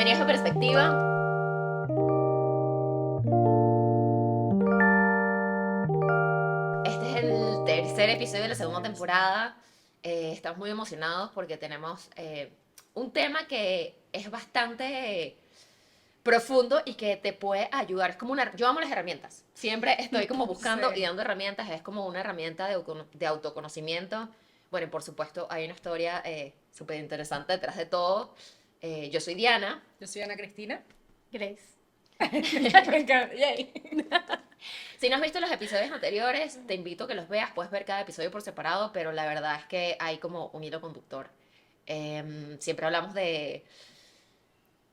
Bienvenidos a Perspectiva. Este es el tercer episodio de la segunda temporada. Estamos muy emocionados porque tenemos un tema que es bastante profundo y que te puede ayudar. Es como una, yo amo las herramientas. Siempre estoy como buscando Sí. y dando herramientas. Es como una herramienta de autoconocimiento. Bueno, y por supuesto hay una historia súper interesante detrás de todo. Yo soy Diana. Yo soy Ana Cristina. Grace. Yay. Si no has visto los episodios anteriores, te invito a que los veas. Puedes ver cada episodio por separado, pero la verdad es que hay como un hilo conductor. Siempre hablamos de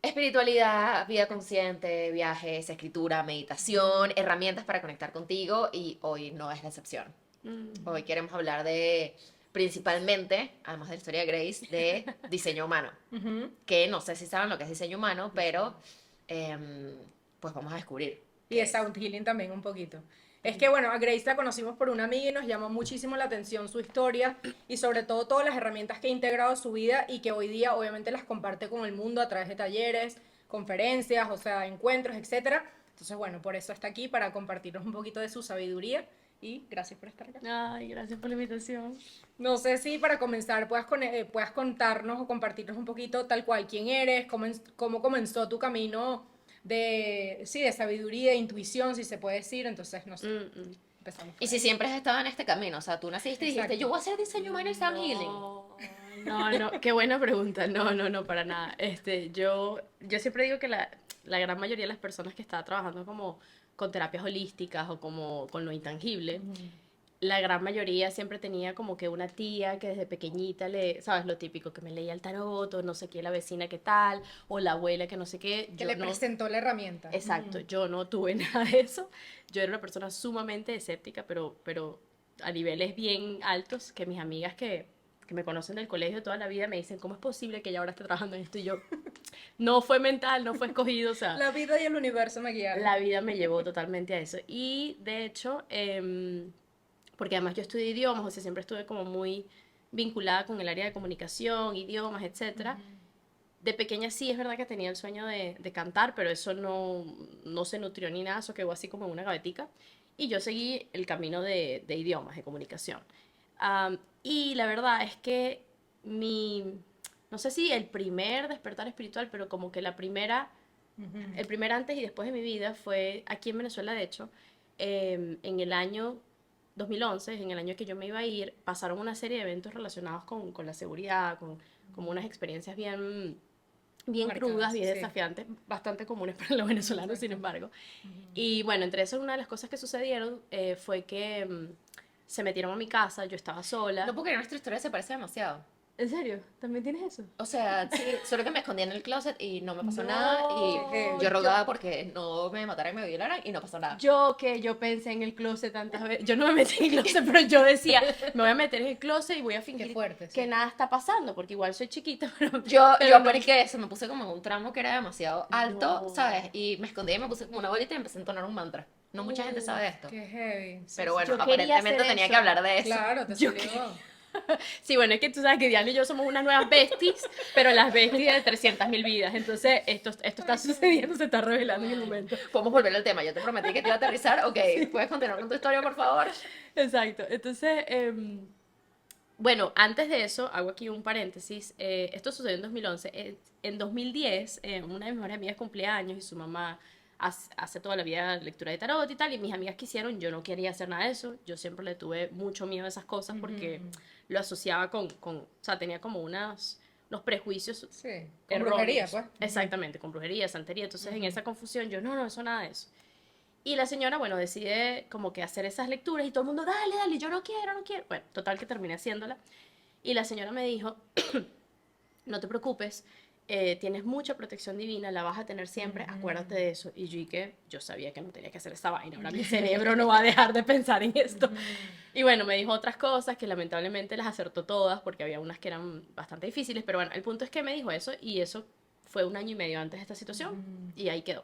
espiritualidad, vida consciente, viajes, escritura, meditación, herramientas para conectar contigo y hoy no es la excepción. Hoy queremos hablar de, principalmente, además de la historia de Grace, de diseño humano. Que no sé si saben lo que es diseño humano, pero pues vamos a descubrir. Y de Sound Healing también un poquito. Es que bueno, a Grace la conocimos por una amiga y nos llamó muchísimo la atención su historia y sobre todo todas las herramientas que ha integrado a su vida y que hoy día obviamente las comparte con el mundo a través de talleres, conferencias, o sea, encuentros, etcétera. Entonces bueno, por eso está aquí para compartirnos un poquito de su sabiduría y gracias por estar acá. Ay, gracias por la invitación. No sé si para comenzar puedas contarnos o compartirnos un poquito tal cual quién eres, cómo comenzó tu camino de sabiduría, de intuición, si se puede decir. Entonces, no sé, empezamos. Y si siempre has estado en este camino, o sea, tú naciste y dijiste, Exacto. yo voy a hacer diseño humano y sound healing. No, qué buena pregunta. No, para nada. Yo siempre digo que la gran mayoría de las personas que está trabajando como con terapias holísticas o como con lo intangible, la gran mayoría siempre tenía como que una tía que desde pequeñita ¿sabes? Lo típico, que me leía el tarot, o no sé qué, la vecina que tal, o la abuela que no sé qué. Que Yo le no, presentó la herramienta. exacto, yo no tuve nada de eso. Yo era una persona sumamente escéptica, pero a niveles bien altos, que mis amigas que me conocen del colegio toda la vida me dicen, ¿cómo es posible que ella ahora esté trabajando en esto? Y yo, no fue mental, no fue escogido, o sea, La vida y el universo me guiaron. la vida me llevó totalmente a eso. Y de hecho, porque además yo estudié idiomas, o sea, siempre estuve como muy vinculada con el área de comunicación, idiomas, etcétera. De pequeña sí es verdad que tenía el sueño de cantar, pero eso no se nutrió ni nada, eso quedó así como en una gavetica. Y yo seguí el camino de idiomas, de comunicación. Y la verdad es que no sé si el primer despertar espiritual, pero como que el primer antes y después de mi vida fue aquí en Venezuela, de hecho, en el año 2011, en el año que yo me iba a ir, pasaron una serie de eventos relacionados con la seguridad, con como unas experiencias bien Marcadas, crudas, bien sí. desafiantes, bastante comunes para los venezolanos, sin embargo. Y bueno, entre eso una de las cosas que sucedieron fue que se metieron a mi casa, yo estaba sola. No puedo creer, nuestra historia se parece demasiado. ¿En serio? ¿También tienes eso? O sea, sí, solo que me escondí en el closet y no me pasó No, nada y Qué yo rogaba porque no me mataran y me violaran y no pasó nada. Yo pensé en el closet tantas veces. Yo no me metí en el closet, pero yo decía, me voy a meter en el closet y voy a fingir Qué fuerte, sí. que nada está pasando, porque igual soy chiquita, Yo no. apliqué eso, me puse como en un tramo que era demasiado alto, No. ¿sabes? Y me escondí y me puse como una bolita y empecé a entonar un mantra. No mucha gente sabe esto. Qué heavy. Sí, Pero sí, bueno, Yo quería aparentemente hacer tenía eso. que hablar de eso. claro, te Yo salió. Sí, bueno, es que tú sabes que Diana y yo somos unas nuevas besties, pero las besties de 300.000 vidas. Entonces, esto está sucediendo, se está revelando en el momento. Podemos volver al tema, yo te prometí que te iba a aterrizar. Ok, ¿puedes continuar con tu historia, por favor? Exacto. Entonces, bueno, antes de eso, hago aquí un paréntesis. Esto sucedió en 2011. En 2010, una de mis mejores amigas cumplía años y su mamá hace toda la vida lectura de tarot y tal. Y mis amigas quisieron, yo no quería hacer nada de eso. Yo siempre le tuve mucho miedo a esas cosas porque lo asociaba o sea, tenía como unos prejuicios Sí, con erróneos. brujería, pues. Exactamente, con brujería, santería. Entonces, en esa confusión, yo, no, eso nada de eso. Y la señora, bueno, decide como que hacer esas lecturas y todo el mundo, dale, yo no quiero, no quiero. Bueno, total que terminé haciéndola. Y la señora me dijo, no te preocupes, tienes mucha protección divina, la vas a tener siempre, acuérdate de eso. Y yo sabía que no tenía que hacer esta vaina, ahora mi cerebro no va a dejar de pensar en esto. Y bueno, me dijo otras cosas que lamentablemente las acertó todas porque había unas que eran bastante difíciles, pero bueno, el punto es que me dijo eso y eso fue 1 año y medio antes de esta situación y ahí quedó.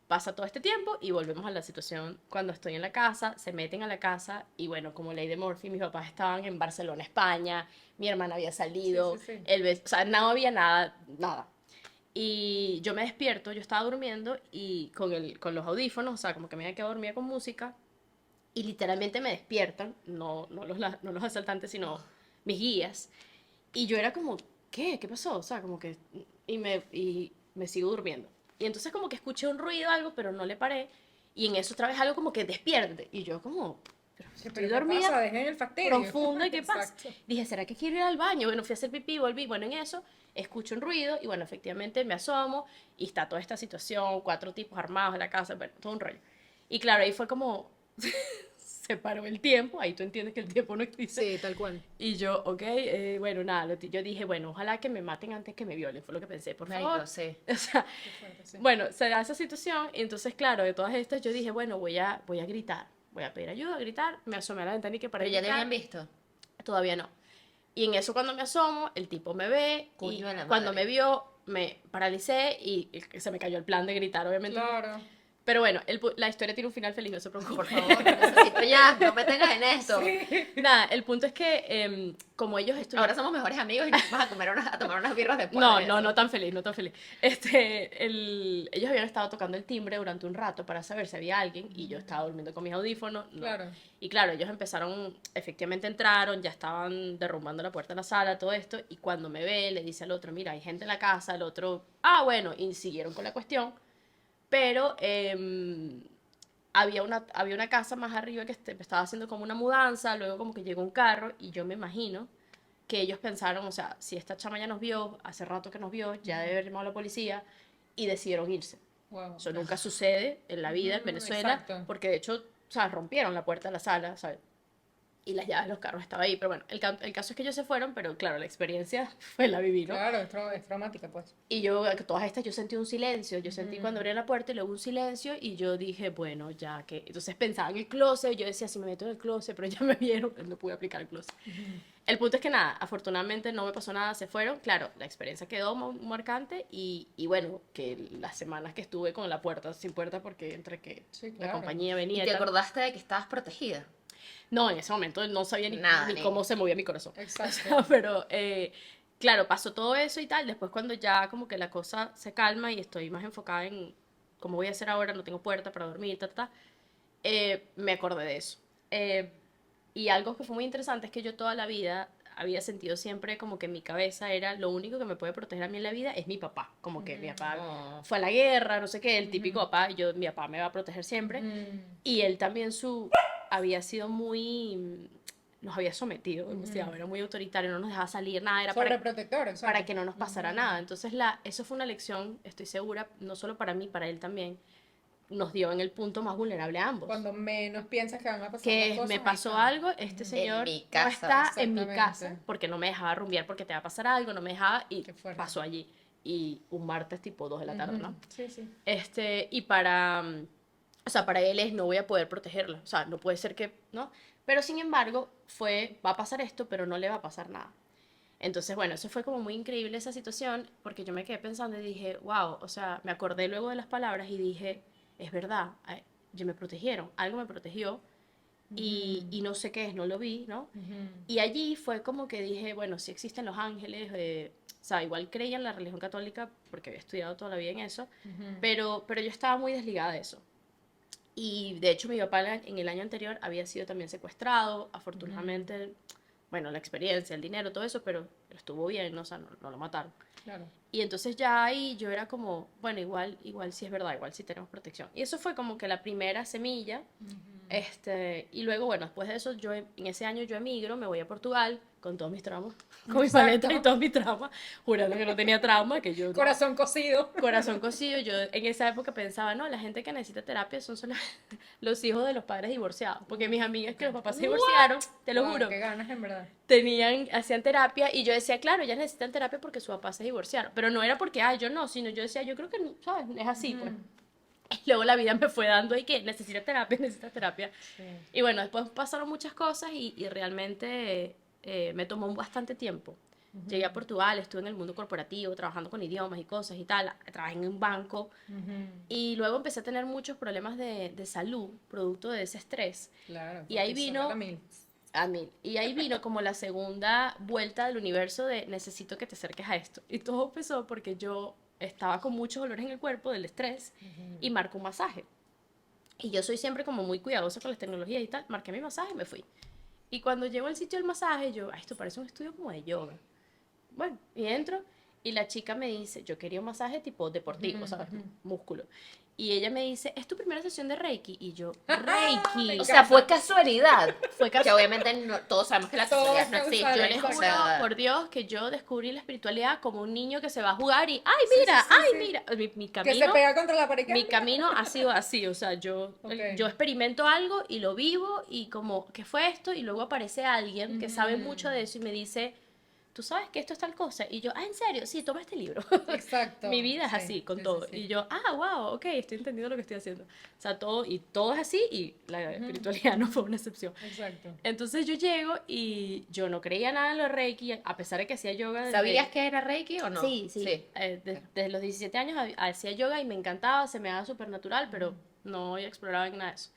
Pasa todo este tiempo y volvemos a la situación cuando estoy en la casa, se meten a la casa y bueno, como ley de Murphy, mis papás estaban en Barcelona, España, mi hermana había salido, Sí. o sea, no había nada. Y yo me despierto, yo estaba durmiendo y con los audífonos, o sea, como que me había quedado dormida con música, y literalmente me despiertan, no los asaltantes, sino mis guías. Y yo era como, ¿qué? ¿Qué pasó? O sea, como que... y me sigo durmiendo. Y entonces como que escuché un ruido, algo, pero no le paré. Y en eso otra vez algo como que despierte. Y yo como, pero estoy Pero ¿qué dormida pasa? Dejen el fastidio. profunda, ¿y qué pasa? Exacto. Dije, ¿será que quiero ir al baño? Bueno, fui a hacer pipí, volví. Bueno, en eso escucho un ruido y bueno, efectivamente me asomo y está toda esta situación, 4 tipos armados en la casa, bueno, todo un rollo. Y claro, ahí fue como, se paró el tiempo, ahí tú entiendes que el tiempo no existe. Sí, tal cual. Y yo, ok, bueno, nada, yo dije, bueno, ojalá que me maten antes que me violen, fue lo que pensé, por favor. Marico, sí. O sea, Qué fuerte, sí. bueno, se da esa situación y entonces, claro, de todas estas yo dije, bueno, voy a gritar, voy a pedir ayuda, a gritar, me asomé a la ventana y que para Pero ya te gritar, habían visto. todavía no. Y en eso cuando me asomo, el tipo me ve Coño y de la cuando madre. me vio me paralicé y se me cayó el plan de gritar, obviamente. Claro. Pero bueno, la historia tiene un final feliz, no se Por preocupen. favor, lo necesito ya, no me tengas en esto. Nada, el punto es que como ellos estuvieron... Ahora somos mejores amigos y nos vamos a tomar unas birras después No, de no, eso. no tan feliz, no tan feliz. Ellos habían estado tocando el timbre durante un rato para saber si había alguien y yo estaba durmiendo con mis audífonos. No. Claro. Y claro, ellos empezaron, efectivamente entraron, ya estaban derrumbando la puerta de la sala, todo esto, y cuando me ve, le dice al otro, mira, hay gente en la casa, el otro, bueno, y siguieron con la cuestión, pero había una casa más arriba que estaba haciendo como una mudanza, luego como que llegó un carro y yo me imagino que ellos pensaron, o sea, si esta chama ya nos vio, hace rato que nos vio, ya debe haber llamado a la policía y decidieron irse. Wow. Eso nunca sucede en la vida en Venezuela, Exacto. porque de hecho, o sea, rompieron la puerta de la sala, ¿sabes? Y las llaves de los carros estaban ahí, pero bueno, el caso es que ellos se fueron, pero claro, la experiencia fue la viví, ¿no? Claro, es traumática, pues. Y todas estas, yo sentí un silencio, yo sentí cuando abrí la puerta y luego un silencio y yo dije, bueno, ya que... Entonces pensaba en el closet, yo decía, si me meto en el closet, pero ya me vieron, no pude aplicar el closet. El punto es que nada, afortunadamente no me pasó nada, se fueron, claro, la experiencia quedó marcante y bueno, que las semanas que estuve con la puerta, sin puerta, porque entre que Sí, la claro. compañía ¿Y venía te y tal. acordaste de que estabas protegida? No, en ese momento no sabía Nada, ni ni- cómo se movía mi corazón. Exacto. Pero, claro, pasó todo eso y tal. Después, cuando ya como que la cosa se calma y estoy más enfocada en cómo voy a hacer ahora, no tengo puerta para dormir, me acordé de eso. Y algo que fue muy interesante es que yo toda la vida había sentido siempre como que en mi cabeza era lo único que me puede proteger a mí en la vida es mi papá. Como que mi papá No. fue a la guerra, no sé qué, el típico papá, mi papá me va a proteger siempre. Y él también había sido muy, nos había sometido demasiado, era muy autoritario, no nos dejaba salir nada, era Sobreprotector, exacto. para que no nos pasara nada. Entonces eso fue una lección, estoy segura, no solo para mí, para él también, nos dio en el punto más vulnerable a ambos. Cuando menos piensas que van a pasar las Que cosas, me ahí pasó está. algo, este señor mi no casa, está en mi exactamente. casa porque no me dejaba rumbear porque te va a pasar algo, no me dejaba y Qué fuerte. pasó allí. Y un martes tipo 2 de la tarde, ¿no? Sí, sí. Y o sea, para él es no voy a poder protegerla, o sea, no puede ser que, ¿no? Pero sin embargo, va a pasar esto, pero no le va a pasar nada. Entonces, bueno, eso fue como muy increíble esa situación, porque yo me quedé pensando y dije, wow, o sea, me acordé luego de las palabras y dije, es verdad, ya me protegieron, algo me protegió y no sé qué es, no lo vi, ¿no? Y allí fue como que dije, bueno, sí existen los ángeles, o sea, igual creía en la religión católica porque había estudiado toda la vida en eso, pero yo estaba muy desligada de eso. Y de hecho mi papá en el año anterior había sido también secuestrado, afortunadamente, bueno, la experiencia, el dinero, todo eso, pero estuvo bien, ¿no? O sea, no lo mataron. Claro. Y entonces ya ahí yo era como, bueno, igual sí es verdad, igual sí tenemos protección. Y eso fue como que la primera semilla. Y luego, bueno, después de eso, en ese año yo emigro, me voy a Portugal con todos mis traumas, con mis maletas y todos mis traumas, jurando que no tenía trauma, que yo... Corazón cocido. Corazón cocido, yo en esa época pensaba, no, la gente que necesita terapia son solo los hijos de los padres divorciados, porque mis amigas que los papás se divorciaron, te lo Wow, juro, qué ganas, en verdad. hacían terapia y yo decía, claro, ellas necesitan terapia porque su papá se divorciaron, pero no era porque, yo no, sino yo decía, yo creo que, ¿sabes? Es así, pues. Y luego la vida me fue dando y que necesita terapia. Sí. Y bueno, después pasaron muchas cosas y realmente me tomó bastante tiempo. Llegué a Portugal, estuve en el mundo corporativo, trabajando con idiomas y cosas y tal, trabajé en un banco y luego empecé a tener muchos problemas de salud, producto de ese estrés. Claro. Y ahí cortisol vino- a la mil. Y ahí vino como la segunda vuelta del universo de necesito que te acerques a esto. Y todo empezó porque yo estaba con muchos dolores en el cuerpo del estrés y marco un masaje. Y yo soy siempre como muy cuidadosa con las tecnologías y tal. Marqué mi masaje y me fui. Y cuando llego al sitio del masaje, yo, esto parece un estudio como de yoga. Bueno, y entro y la chica me dice, yo quería un masaje tipo deportivo, ¿sabes? Músculo. Y ella me dice, ¿es tu primera sesión de Reiki? Y yo, Reiki. O sea, fue casualidad. Fue Que casual. obviamente todos sabemos que la Todo casualidad es no existe. causal, Yo les exacto. juro, O sea, por Dios, que yo descubrí la espiritualidad como un niño que se va a jugar y, ¡ay, Sí, mira! sí, sí, ¡Ay, sí. mira! Mi Que se camino, pega contra la pared. mi camino ha sido así, o sea, Ok. yo experimento algo y lo vivo y como, ¿qué fue esto? Y luego aparece alguien que sabe mucho de eso y me dice, ¿tú sabes que esto es tal cosa? Y yo, ¿en serio? Sí, toma este libro. Exacto. Mi vida es Sí, así, con sí, todo. sí, sí. Y yo, wow, ok, estoy entendiendo lo que estoy haciendo. O sea, todo es así y la espiritualidad no fue una excepción. Exacto. Entonces yo llego y yo no creía nada en lo de Reiki, a pesar de que hacía yoga. ¿sabías que era Reiki o no? Sí, sí. Desde los 17 años hacía yoga y me encantaba, se me daba súper natural, pero no había explorado en nada de eso.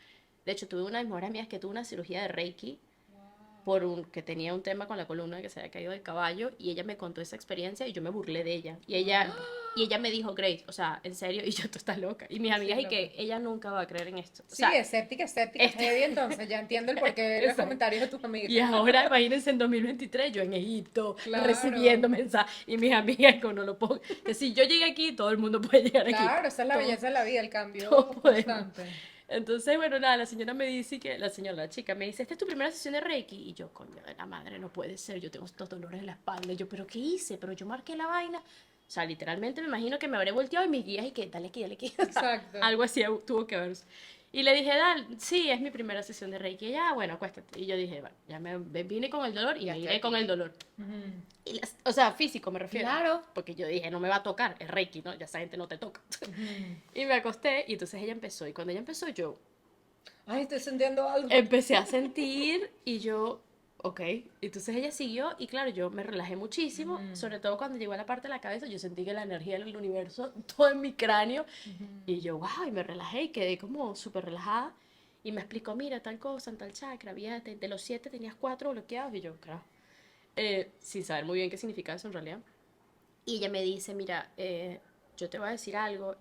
De hecho, tuve una de mis mejores amigas que tuvo una cirugía de Reiki que tenía un tema con la columna que se había caído del caballo y ella me contó esa experiencia y yo me burlé de ella. Y ella me dijo, Grace, o sea, en serio, y yo, tú estás loca. Y mis amigas, y que ella nunca va a creer en esto. O Sí, sea, escéptica, heavy, entonces ya entiendo el porqué de los Exacto. comentarios de tus amigas. y ahora, imagínense en 2023, yo en Egipto, Claro. recibiendo mensajes, y mis amigas, como no lo puedo. Que si yo llegué aquí, todo el mundo puede llegar aquí. Claro, esa es la Todo- belleza de la vida, el cambio todos podemos. constante. Entonces, bueno, nada, la señora me dice la chica me dice, ¿esta es tu primera sesión de Reiki? Y yo, coño de la madre, no puede ser, yo tengo estos dolores en la espalda. Y yo, ¿pero qué hice? Pero yo marqué la vaina. O sea, literalmente me imagino que me habré volteado y mis guías y que, dale aquí, dale aquí. Exacto. Algo así tuvo que ver. Y le dije, sí, es mi primera sesión de Reiki. Y ella, bueno, acuéstate. Y yo dije, bueno, ya me vine con el dolor y Ya me estoy iré con aquí. el dolor. Ujú. O sea, físico me refiero. Claro. Porque yo dije, no me va a tocar, es Reiki, ¿no? Ya esa gente no te toca. Y me acosté y entonces ella empezó. Y cuando ella empezó, yo Ay, estoy sintiendo algo. empecé a sentir y yo, ok. Entonces ella siguió y claro, yo me relajé muchísimo, sobre todo cuando llegó a la parte de la cabeza, yo sentí que la energía del universo, todo en mi cráneo, y yo, wow, y me relajé y quedé como súper relajada. Y me explicó, mira, tal cosa, en tal chakra, había, de los 7 tenías 4 bloqueados, y yo, claro, sin saber muy bien qué significa eso en realidad. Y ella me dice, mira, yo te voy a decir algo,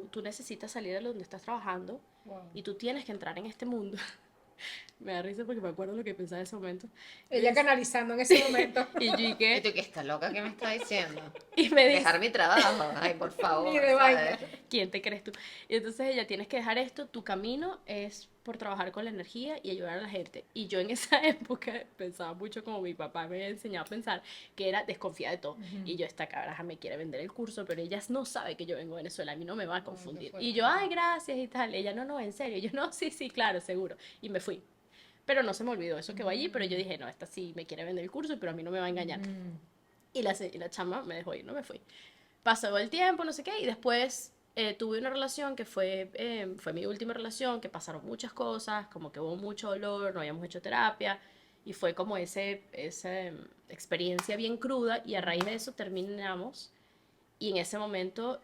tú necesitas salir de donde estás trabajando Wow. y tú tienes que entrar en este mundo. Me da risa porque me acuerdo lo que pensaba en ese momento. Ella canalizando en ese momento. Y yo, ¿y ¿Y qué? tú qué está loca? ¿Qué me está diciendo? Y me dice, Dejar mi trabajo. Ay, por favor. Ni de vaina. ¿sabes? ¿quién te crees tú? Y entonces ella, tienes que dejar esto, tu camino es por trabajar con la energía y ayudar a la gente. Y yo en esa época pensaba mucho como mi papá me había enseñado a pensar, que era desconfiar de todo. Y yo, esta caraja me quiere vender el curso, pero ella no sabe que yo vengo de Venezuela, a mí no me va a confundir. fuerte. Y yo, ay, gracias y tal. Ella, no, en serio. Y yo, no, sí, claro, seguro. Y me fui. Pero no se me olvidó eso que va allí, pero yo dije, no, esta sí me quiere vender el curso, pero a mí no me va a engañar. Y la chama me dejó ir, no me fui. Pasó el tiempo, no sé qué, y después tuve una relación que fue mi última relación, que pasaron muchas cosas, como que hubo mucho dolor, no habíamos hecho terapia, y fue como esa experiencia bien cruda, y a raíz de eso terminamos. Y en ese momento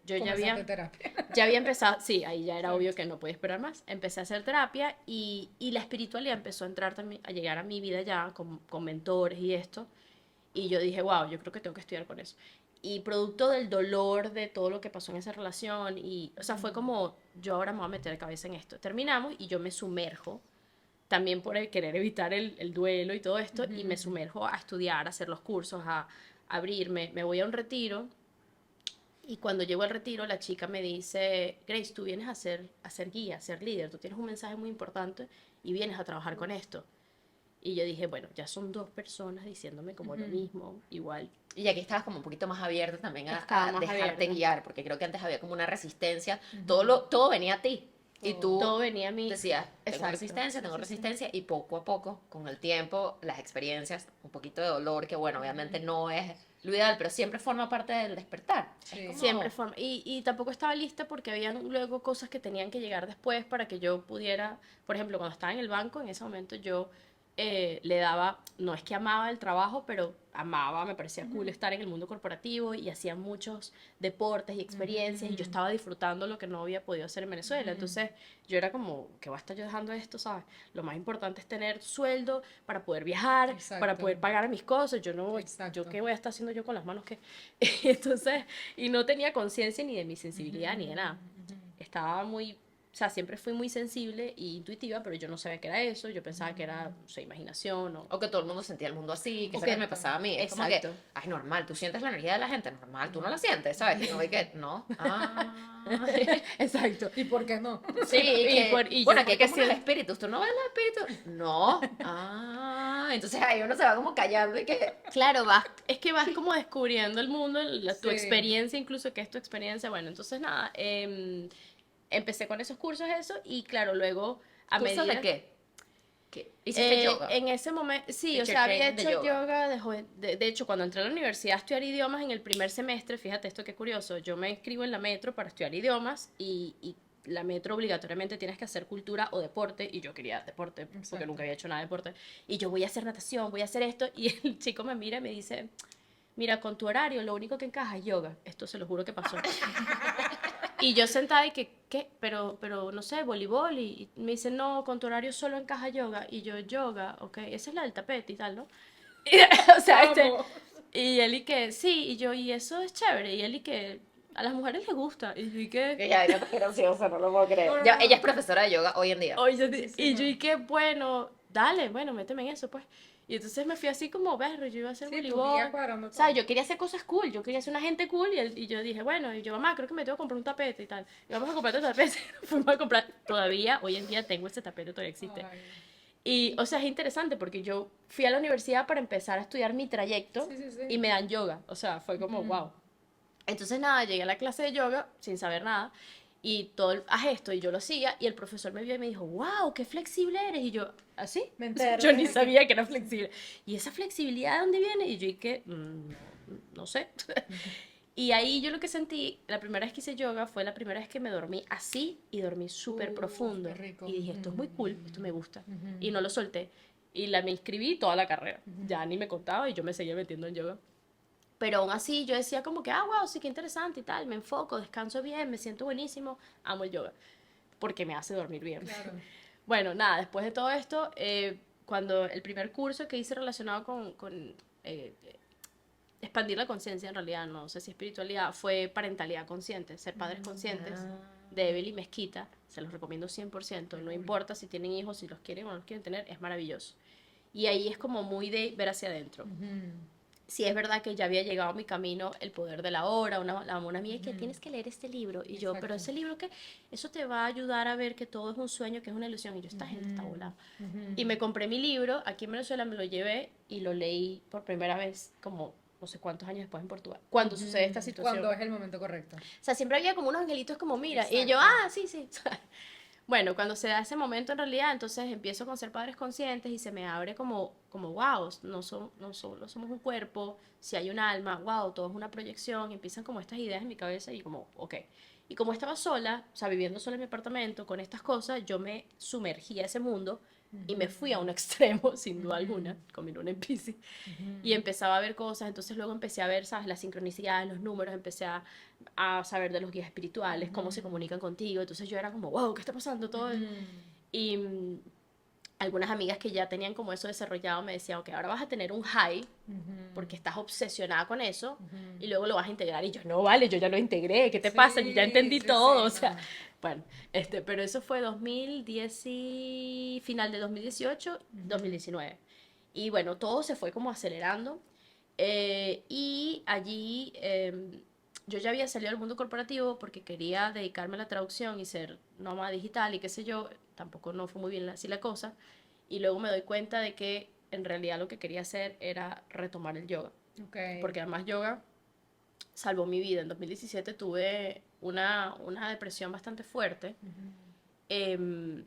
yo Comenzaste terapia. ya había empezado, sí, ahí ya era obvio que no podía esperar más. Empecé a hacer terapia y la espiritualidad empezó a entrar también, a llegar a mi vida ya con mentores y esto. Y yo dije, wow, yo creo que tengo que estudiar con eso. Y producto del dolor de todo lo que pasó en esa relación, o sea, fue como, yo ahora me voy a meter de cabeza en esto. Terminamos y yo me sumerjo, también por el querer evitar el duelo y todo esto, y me sumerjo a estudiar, a hacer los cursos, a abrirme. Me voy a un retiro. Y cuando llego al retiro, la chica me dice, Grace, tú vienes a ser guía, a ser líder, tú tienes un mensaje muy importante y vienes a trabajar con esto. Y yo dije, bueno, ya son 2 personas diciéndome como lo mismo, igual. Y aquí estabas como un poquito más abierta también Estaba a más dejarte abierta. guiar, porque creo que antes había como una resistencia. Todo venía a ti. Y tú Todo venía a mí. decías, tengo Exacto. resistencia, tengo resistencia, y poco a poco, con el tiempo, las experiencias, un poquito de dolor, que bueno, obviamente no es lo ideal, pero siempre forma parte del despertar. Sí. Es como- Siempre forma. Y tampoco estaba lista porque habían luego cosas que tenían que llegar después para que yo pudiera, por ejemplo, cuando estaba en el banco, en ese momento yo le daba, no es que amaba el trabajo, pero amaba, me parecía cool estar en el mundo corporativo y hacía muchos deportes y experiencias y yo estaba disfrutando lo que no había podido hacer en Venezuela. Entonces yo era como, ¿qué va a estar yo dejando esto, sabes? Lo más importante es tener sueldo para poder viajar, para Exacto. poder pagar mis cosas. Yo no, Exacto. yo qué voy a estar haciendo yo con las manos que... Entonces, y no tenía conciencia ni de mi sensibilidad ni de nada. Estaba muy, o sea, siempre fui muy sensible e intuitiva, pero yo no sabía que era eso, yo pensaba que era, no sé, imaginación O que todo el mundo sentía el mundo así, que eso Ok. que me pasaba a mí. Es como Exacto. que, ay, normal, tú sientes la energía de la gente, normal, tú no la sientes, ¿sabes? Y no ve que, no. Ah. Exacto. ¿Y por qué no? Sí, Y bueno, yo aquí hay porque como unos sí, espíritus, ¿tú no ves los espíritus? No. Ah, entonces ahí uno se va como callando y que, claro, es que vas como descubriendo el mundo, tu Sí. experiencia, incluso que es tu experiencia. Bueno, entonces nada, empecé con esos cursos, eso, y claro, luego a ¿cursos de medida... qué? ¿Qué? ¿Hiciste yoga? En ese momento, sí, o Teacher sea, había training de hecho yoga. yoga de hecho, cuando entré a la universidad a estudiar idiomas en el primer semestre, fíjate esto qué curioso, yo me inscribo en la metro para estudiar idiomas y la metro obligatoriamente tienes que hacer cultura o deporte, y yo quería deporte porque Exacto. nunca había hecho nada de deporte, y yo voy a hacer natación, voy a hacer esto, y el chico me mira y me dice, mira, con tu horario lo único que encaja es yoga, esto se lo juro que pasó. Y yo sentada y que, ¿qué? Pero no sé, voleibol. Y me dice, no, con tu horario solo encaja yoga. Y yo, yoga, ok, esa es la del tapete y tal, ¿no? O sea, Amo. y él y que, sí, y yo, y eso es chévere. Y él y que, a las mujeres les gusta. Y yo, y que, Que ya, ya, graciosa, no lo puedo creer. No, no, Ya, no. ella es profesora de yoga hoy en día. oye, y yo, Muchísimo. y que, bueno, dale, bueno, méteme en eso, pues. Y entonces me fui así como, ver, yo iba a hacer Sí, tu vida voleibol. cuadrando O sea, todo. yo quería hacer cosas cool, yo quería ser una gente cool y yo dije, bueno, y yo, mamá, creo que me tengo que comprar un tapete y tal. Y vamos a comprar otro tapete. Fuimos a comprar, todavía, hoy en día tengo ese tapete, todavía existe. Ay. Y, o sea, es interesante porque yo fui a la universidad para empezar a estudiar mi trayecto Sí, sí, sí. y me dan yoga. O sea, fue como, wow. Entonces, nada, llegué a la clase de yoga sin saber nada y todo, haz esto, y yo lo hacía, y el profesor me vio y me dijo, wow, qué flexible eres, y yo, ¿así? Me entero. Yo ni sabía que era flexible. ¿Y esa flexibilidad de dónde viene? Y yo, ¿y qué? No sé. Y ahí yo lo que sentí, la primera vez que hice yoga fue la primera vez que me dormí así y dormí súper profundo. Qué rico. Y dije, esto es muy cool, esto me gusta. Y no lo solté. Y me inscribí toda la carrera. Ya ni me contaba y yo me seguía metiendo en yoga. Pero aún así yo decía como que, wow, sí, qué interesante y tal, me enfoco, descanso bien, me siento buenísimo, amo el yoga, porque me hace dormir bien. Claro. Bueno, nada, después de todo esto, cuando el primer curso que hice relacionado con expandir la conciencia, en realidad, no sé si espiritualidad, fue parentalidad consciente, ser padres conscientes, de Evelyn Mezquita, se los recomiendo 100%, no importa si tienen hijos, si los quieren o no los quieren tener, es maravilloso. Y ahí es como muy de ver hacia adentro. Sí es verdad que ya había llegado a mi camino El poder de la hora, una amiga que tienes que leer este libro, y yo, pero ese libro que, eso te va a ayudar a ver que todo es un sueño, que es una ilusión, y yo, esta gente está volada. Y me compré mi libro, aquí en Venezuela me lo llevé y lo leí por primera vez como no sé cuántos años después en Portugal, cuando sucede esta situación. Cuando es el momento correcto. O sea, siempre había como unos angelitos como, mira, y Exacto. yo, sí, sí. Bueno, cuando se da ese momento en realidad, entonces empiezo con ser padres conscientes y se me abre como wow, no solo somos un cuerpo, si hay un alma, wow, todo es una proyección, y empiezan como estas ideas en mi cabeza y como, ok. Y como estaba sola, o sea, viviendo sola en mi apartamento con estas cosas, yo me sumergí a ese mundo y me fui a un extremo, sin duda alguna, con mi luna en Piscis, y empezaba a ver cosas, entonces luego empecé a ver, ¿sabes? Las sincronicidades, los números, empecé a saber de los guías espirituales, cómo se comunican contigo, entonces yo era como, wow, ¿qué está pasando? Todo. Y algunas amigas que ya tenían como eso desarrollado me decían, ok, ahora vas a tener un high, porque estás obsesionada con eso, y luego lo vas a integrar, y yo, no, vale, yo ya lo integré, ¿qué te pasa? Yo ya entendí sí, todo, sí, o sea, no. bueno, pero eso fue 2010 final de 2018, 2019. Y bueno, todo se fue como acelerando. Y allí yo ya había salido al mundo corporativo porque quería dedicarme a la traducción y ser nómada digital y qué sé yo. Tampoco no fue muy bien así la cosa. Y luego me doy cuenta de que en realidad lo que quería hacer era retomar el yoga. Okay. Porque además yoga salvó mi vida. En 2017 tuve una depresión bastante fuerte.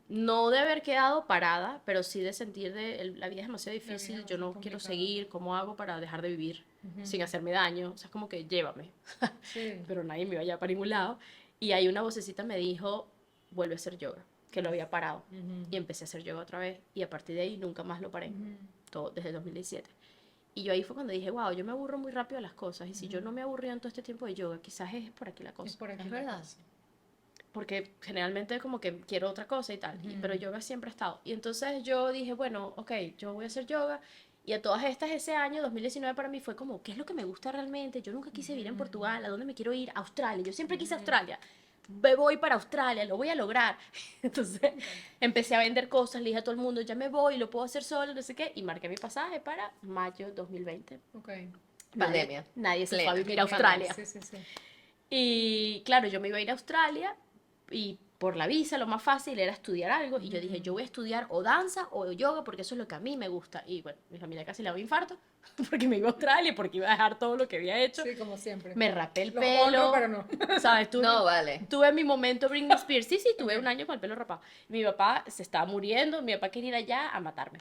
No de haber quedado parada, pero sí de sentir la vida es demasiado difícil, yo no quiero seguir, ¿cómo hago para dejar de vivir sin hacerme daño? O sea, es como que llévame, Sí. pero nadie me iba a llevar para ningún lado. Y ahí una vocecita me dijo, vuelve a hacer yoga. que lo había parado. Y empecé a hacer yoga otra vez y a partir de ahí nunca más lo paré, todo desde 2017. Y yo ahí fue cuando dije, wow, yo me aburro muy rápido de las cosas y si yo no me aburría en todo este tiempo de yoga, quizás es por aquí la cosa. Es por aquí Es la verdad. cosa. Porque generalmente como que quiero otra cosa y tal, pero yoga siempre ha estado. Y entonces yo dije, bueno, ok, yo voy a hacer yoga. Y a todas estas, ese año, 2019 para mí fue como, ¿qué es lo que me gusta realmente? Yo nunca quise vivir en Portugal, ¿a dónde me quiero ir? A Australia, yo siempre quise Australia. Me voy para Australia, lo voy a lograr. Entonces empecé a vender cosas, le dije a todo el mundo, ya me voy, lo puedo hacer solo, no sé qué, y marqué mi pasaje para mayo 2020. Ok. Pandemia. Nadie se fue a Plena. vivir a Australia. Sí, sí, sí. Y claro, yo me iba a ir a Australia y por la visa lo más fácil era estudiar algo. Y yo dije, yo voy a estudiar o danza o yoga porque eso es lo que a mí me gusta. Y bueno, mi familia casi le daba infarto porque me iba a Australia y porque iba a dejar todo lo que había hecho. Sí, como siempre. Me rapé el Los pelo. honro, pero no. ¿Sabes? No, vale. Tuve mi momento Britney Spears. Sí, sí, tuve un año con el pelo rapado. Mi papá se estaba muriendo. Mi papá quería ir allá a matarme.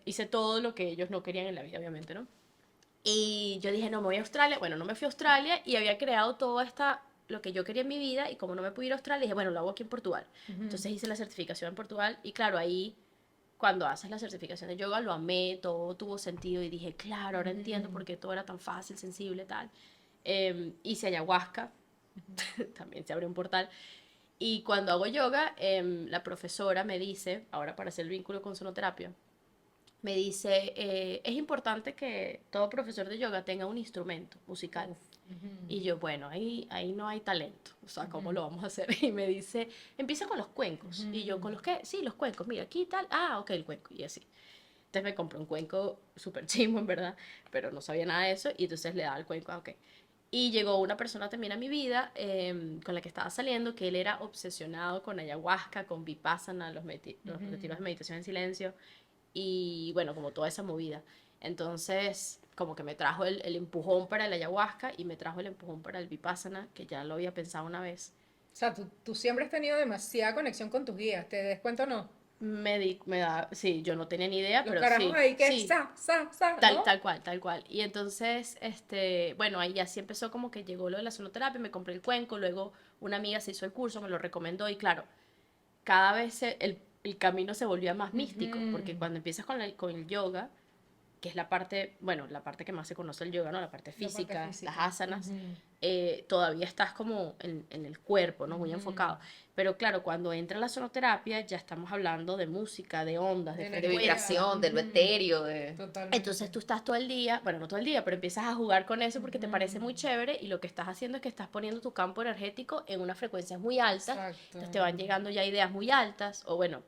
Hice todo lo que ellos no querían en la vida, obviamente, ¿no? Y yo dije, no, me voy a Australia. Bueno, no me fui a Australia y había creado todo lo que yo quería en mi vida. Y como no me pude ir a Australia, dije, bueno, lo hago aquí en Portugal. Entonces hice la certificación en Portugal. Y claro, ahí, cuando haces la certificación de yoga, lo amé, todo tuvo sentido. Y dije, claro, ahora entiendo por qué todo era tan fácil, sensible, tal. Hice ayahuasca. También se abrió un portal. Y cuando hago yoga, la profesora me dice, ahora para hacer el vínculo con sonoterapia, me dice, es importante que todo profesor de yoga tenga un instrumento musical. Y yo, bueno, ahí no hay talento, o sea, ¿cómo lo vamos a hacer? Y me dice, empieza con los cuencos. Y yo, ¿con los qué? Sí, los cuencos, mira, aquí tal, ok, el cuenco, y así. Entonces me compré un cuenco súper chimo, en verdad, pero no sabía nada de eso, y entonces le daba el cuenco, ok. Y llegó una persona también a mi vida con la que estaba saliendo, que él era obsesionado con ayahuasca, con vipassana, los retiros de meditación en silencio, y bueno, como toda esa movida. Entonces, como que me trajo el empujón para el ayahuasca y me trajo el empujón para el vipassana, que ya lo había pensado una vez. O sea, tú siempre has tenido demasiada conexión con tus guías, ¿te des cuenta o no? Sí, yo no tenía ni idea, Los pero carajos sí, ahí que sí, ¿no? tal cual, tal cual. Y entonces, bueno, ahí ya sí empezó como que llegó lo de la sonoterapia, me compré el cuenco, luego una amiga se hizo el curso, me lo recomendó y claro, cada vez el camino se volvía más místico, porque cuando empiezas con el yoga, que es la parte, bueno, la parte que más se conoce el yoga, ¿no? La parte física, las asanas, todavía estás como en el cuerpo, ¿no? Muy enfocado. Pero claro, cuando entra la sonoterapia, ya estamos hablando de música, de ondas, de De De frecuencias. vibración, de lo etéreo, de... Totalmente. Entonces tú estás todo el día, bueno, no todo el día, pero empiezas a jugar con eso porque te parece muy chévere y lo que estás haciendo es que estás poniendo tu campo energético en unas frecuencias muy altas. Exacto. Entonces te van llegando ya ideas muy altas o bueno,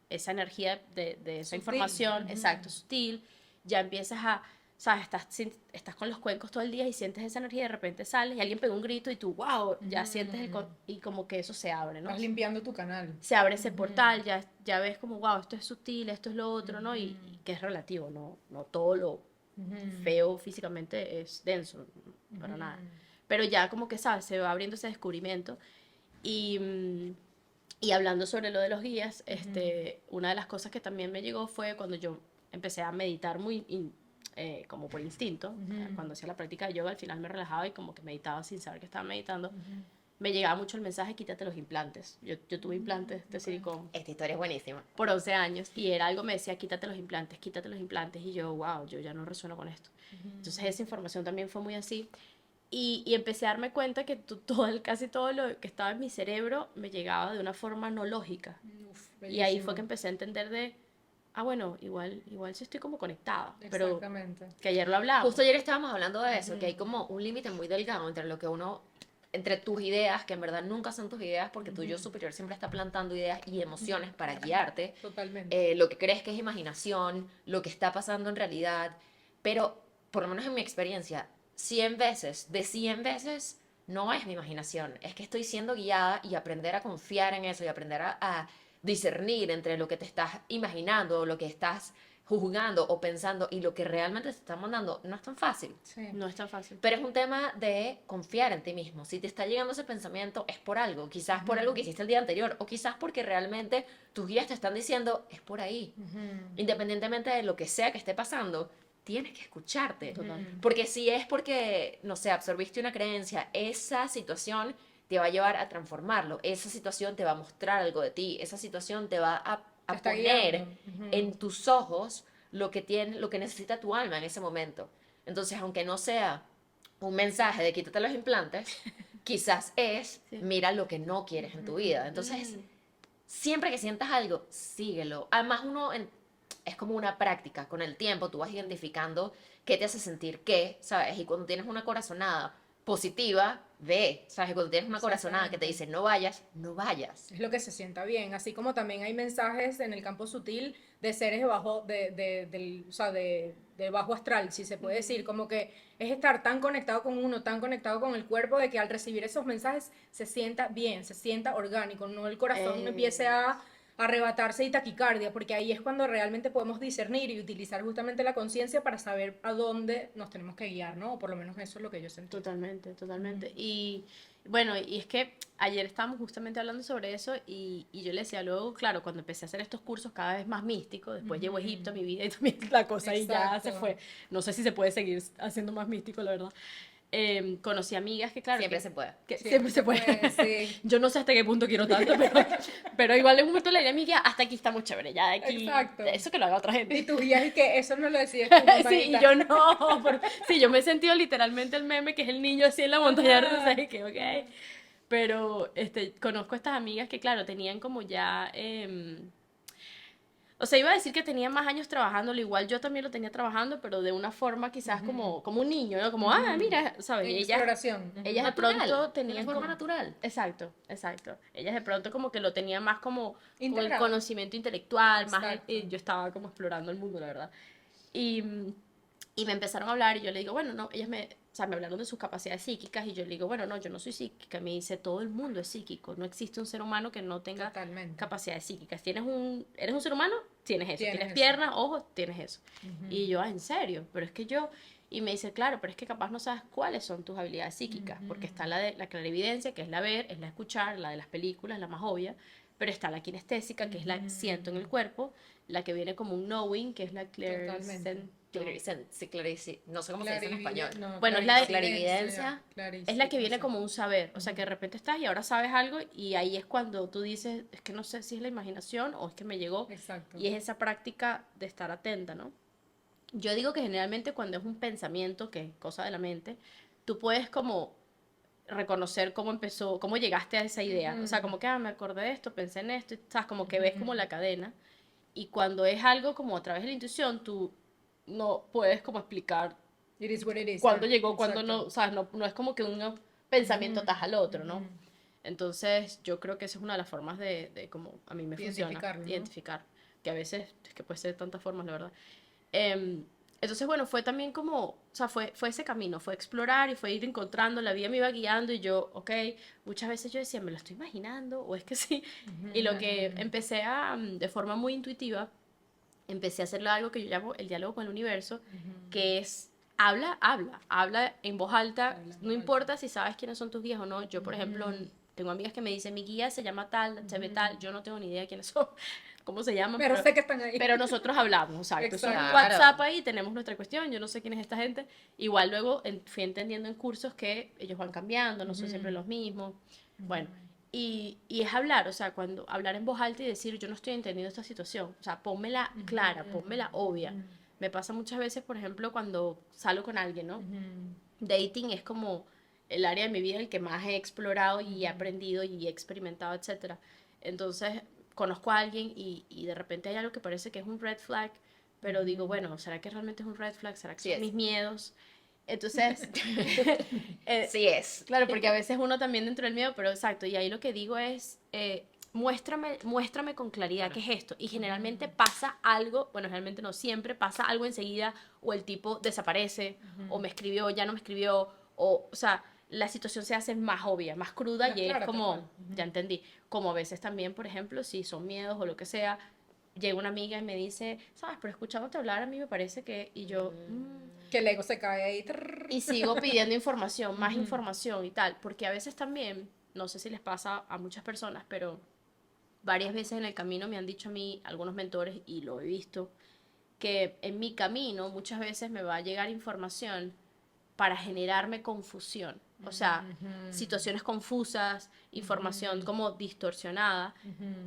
esa energía de esa Sutil. información, exacto, sutil, ya empiezas a, sabes, estás con los cuencos todo el día y sientes esa energía y de repente sales y alguien pega un grito y tú, wow, ya sientes y como que eso se abre, ¿no? Vas limpiando tu canal. Se abre ese portal, ya ves como, wow, esto es sutil, esto es lo otro, ¿no? Y que es relativo, no todo lo feo físicamente es denso, para nada. Pero ya como que, ¿sabes? Se va abriendo ese descubrimiento. Y hablando sobre lo de los guías, una de las cosas que también me llegó fue cuando yo empecé a meditar como por instinto. Cuando hacía la práctica de yoga, al final me relajaba y como que meditaba sin saber que estaba meditando. Me llegaba mucho el mensaje, quítate los implantes. Yo tuve implantes de silicón Esta historia es buenísima. por 11 años y era algo, me decía, quítate los implantes, quítate los implantes. Y yo, wow, yo ya no resueno con esto. Entonces esa información también fue muy así. Y empecé a darme cuenta que casi todo lo que estaba en mi cerebro me llegaba de una forma no lógica. Uf, Y ahí fue que empecé a entender bueno, igual sí estoy como conectada, pero Exactamente. que ayer lo hablábamos. Justo ayer estábamos hablando de eso, que hay como un límite muy delgado entre lo que entre tus ideas, que en verdad nunca son tus ideas, porque tu yo superior siempre está plantando ideas y emociones para guiarte, Totalmente. lo que crees que es imaginación, lo que está pasando en realidad, pero por lo menos en mi experiencia, 100 veces, de 100 veces, no es mi imaginación, es que estoy siendo guiada y aprender a confiar en eso y aprender a discernir entre lo que te estás imaginando, lo que estás juzgando o pensando y lo que realmente te está mandando, no es tan fácil. Sí. No es tan fácil. Pero es un tema de confiar en ti mismo. Si te está llegando ese pensamiento, es por algo. Quizás por algo que hiciste el día anterior. O quizás porque realmente tus guías te están diciendo, es por ahí. Independientemente de lo que sea que esté pasando, tienes que escucharte. Total. Porque si es porque, no sé, absorbiste una creencia, esa situación te va a llevar a transformarlo. Esa situación te va a mostrar algo de ti, esa situación te va a Te está poner guiando. Ujú. en tus ojos lo que tiene, lo que necesita tu alma en ese momento. Entonces, aunque no sea un mensaje de quítate los implantes, quizás es Sí. mira lo que no quieres en tu vida. Entonces, Mm, siempre que sientas algo, síguelo. Además, es como una práctica. Con el tiempo tú vas identificando qué te hace sentir qué, ¿sabes? Y cuando tienes una corazonada positiva, ve, ¿sabes? Y cuando tienes una corazonada que te Exactamente. dice no vayas, no vayas. Es lo que se sienta bien, así como también hay mensajes en el campo sutil de seres de bajo, o sea, de bajo astral, si se puede decir, como que es estar tan conectado con uno, tan conectado con el cuerpo, de que al recibir esos mensajes se sienta bien, se sienta orgánico, no el corazón empiece eh, a arrebatarse y taquicardia, porque ahí es cuando realmente podemos discernir y utilizar justamente la conciencia para saber a dónde nos tenemos que guiar, ¿no? O por lo menos eso es lo que yo sentí. Totalmente, totalmente. Y bueno, y es que ayer estábamos justamente hablando sobre eso y yo le decía luego, claro, cuando empecé a hacer estos cursos cada vez más místicos, después llegó Egipto a mi vida y también la cosa ahí ya se Exacto. fue. No sé si se puede seguir haciendo más místico, la verdad. Conocí amigas que, claro, Siempre se puede. que Siempre siempre se se puede. puede, sí. Yo no sé hasta qué punto quiero tanto, pero igual en un momento le diré a mi guía, hasta aquí está muy chévere, ya de aquí, Exacto. eso que lo haga otra gente. Y tus guías y que eso no lo decides tú, Sí, y montañita. yo no, sí, yo me he sentido literalmente el meme que es el niño así en la montaña rusa y que, ok, pero conozco estas amigas que, claro, tenían como ya, o sea, iba a decir que tenían más años trabajándolo, igual yo también lo tenía trabajando, pero de una forma quizás como un niño, ¿no? Como, mira, ¿sabes? Y En exploración. ellas de Natural, pronto de una tenían forma como... natural. Exacto, exacto. Ellas de pronto como que lo tenían más como con el Integrado. conocimiento intelectual, más Exacto. yo estaba como explorando el mundo, la verdad. Y, y me empezaron a hablar y yo le digo, bueno, no, ellas o sea, me hablaron de sus capacidades psíquicas y yo le digo, bueno, no, yo no soy psíquica. Me dice, todo el mundo es psíquico, no existe un ser humano que no tenga Totalmente. capacidades psíquicas. Eres un ser humano, tienes eso. Tienes Tienes eso. piernas, ojos, tienes eso. Y yo, ¿en serio? Pero es que yo... Y me dice, claro, pero es que capaz no sabes cuáles son tus habilidades psíquicas, porque está la de la clarividencia, que es la ver, es la escuchar, la de las películas, la más obvia, pero está la kinestésica, que es la siento en el cuerpo, la que viene como un knowing, que es la Totalmente. No sé cómo se dice en español. No, Bueno, es la de clarividencia. es la que viene como un saber, o sea, que de repente estás y ahora sabes algo y ahí es cuando tú dices, es que no sé si es la imaginación o es que me llegó, Exacto. y es esa práctica de estar atenta, ¿no? Yo digo que generalmente cuando es un pensamiento, que es cosa de la mente, tú puedes como reconocer cómo empezó, cómo llegaste a esa idea. O sea, como que, me acordé de esto, pensé en esto, y, ¿sabes? Como que ves como la cadena. Y cuando es algo como a través de la intuición, tú no puedes como explicar It is what it is. cuándo llegó, cuándo Exacto. no, ¿sabes? No, no es como que un pensamiento taja al otro, ¿no? Entonces, yo creo que esa es una de las formas de cómo a mí me funciona. Identificarlo, ¿no? Identificar. Que a veces, es que puede ser de tantas formas, la verdad. Entonces, bueno, fue también como, o sea, fue ese camino, fue explorar y fue ir encontrando, la vida me iba guiando y yo, ok, muchas veces yo decía, me lo estoy imaginando o es que sí. Y lo que empecé de forma muy intuitiva, empecé a hacerlo algo que yo llamo el diálogo con el universo, que es, habla en voz alta, Habla en voz no importa si sabes quiénes son tus guías o no. Yo, por ejemplo, tengo amigas que me dicen, mi guía se llama tal, se ve tal, yo no tengo ni idea de quiénes son, cómo se llaman, Pero sé que están ahí. pero nosotros hablamos, exacto. Es un Exacto. WhatsApp ahí, tenemos nuestra cuestión, yo no sé quién es esta gente. Igual luego fui entendiendo en cursos que ellos van cambiando, no son siempre los mismos. Bueno, y es hablar, o sea, cuando hablar en voz alta y decir, yo no estoy entendiendo esta situación, o sea, pónmela clara, pónmela obvia. Me pasa muchas veces, por ejemplo, cuando salgo con alguien, ¿no? Dating es como el área de mi vida en el que más he explorado y he aprendido y he experimentado, etcétera. Entonces, conozco a alguien y de repente hay algo que parece que es un red flag, pero digo, bueno, ¿será que realmente es un red flag? ¿Será que Sí son es. mis miedos? Entonces, Sí es. claro, porque a veces uno también dentro del miedo, pero exacto, y ahí lo que digo es, muéstrame con claridad qué es esto. Y generalmente pasa algo, bueno, generalmente no siempre, pasa algo enseguida, o el tipo desaparece, o me escribió, ya no me escribió, o sea, la situación se hace más obvia, más cruda, Más y es clara, tal como, cual. ya entendí, como a veces también, por ejemplo, si son miedos o lo que sea, llega una amiga y me dice, sabes, pero escuchándote hablar a mí me parece que, y yo, Que el ego se cae ahí. Trrr. y sigo pidiendo información, más información y tal, porque a veces también, no sé si les pasa a muchas personas, pero varias veces en el camino me han dicho a mí, algunos mentores, y lo he visto, que en mi camino muchas veces me va a llegar información para generarme confusión. O sea, situaciones confusas, información como distorsionada,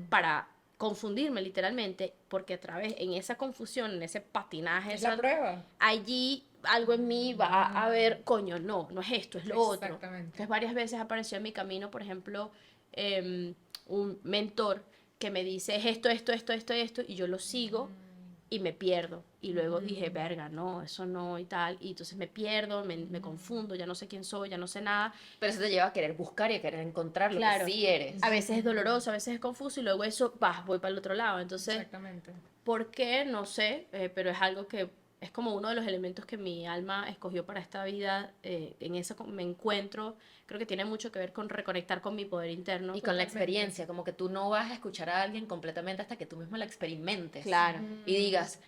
para confundirme literalmente, porque a través, en esa confusión, en ese patinaje, Es la prueba. allí algo en mí va a ver, coño, no es esto, es lo otro. Exactamente. Entonces varias veces apareció en mi camino, por ejemplo, un mentor que me dice es esto, y yo lo sigo y me pierdo. Y luego dije, verga, no, eso no y tal. Y entonces me pierdo, me confundo, ya no sé quién soy, ya no sé nada. Pero eso te lleva a querer buscar y a querer encontrar lo Claro. que sí eres. A veces es doloroso, a veces es confuso y luego eso, voy para el otro lado. Entonces, Exactamente. ¿por qué? No sé, pero es algo que es como uno de los elementos que mi alma escogió para esta vida. En eso me encuentro. Creo que tiene mucho que ver con reconectar con mi poder interno. Y con la experiencia, como que tú no vas a escuchar a alguien completamente hasta que tú mismo la experimentes. Claro. Y digas,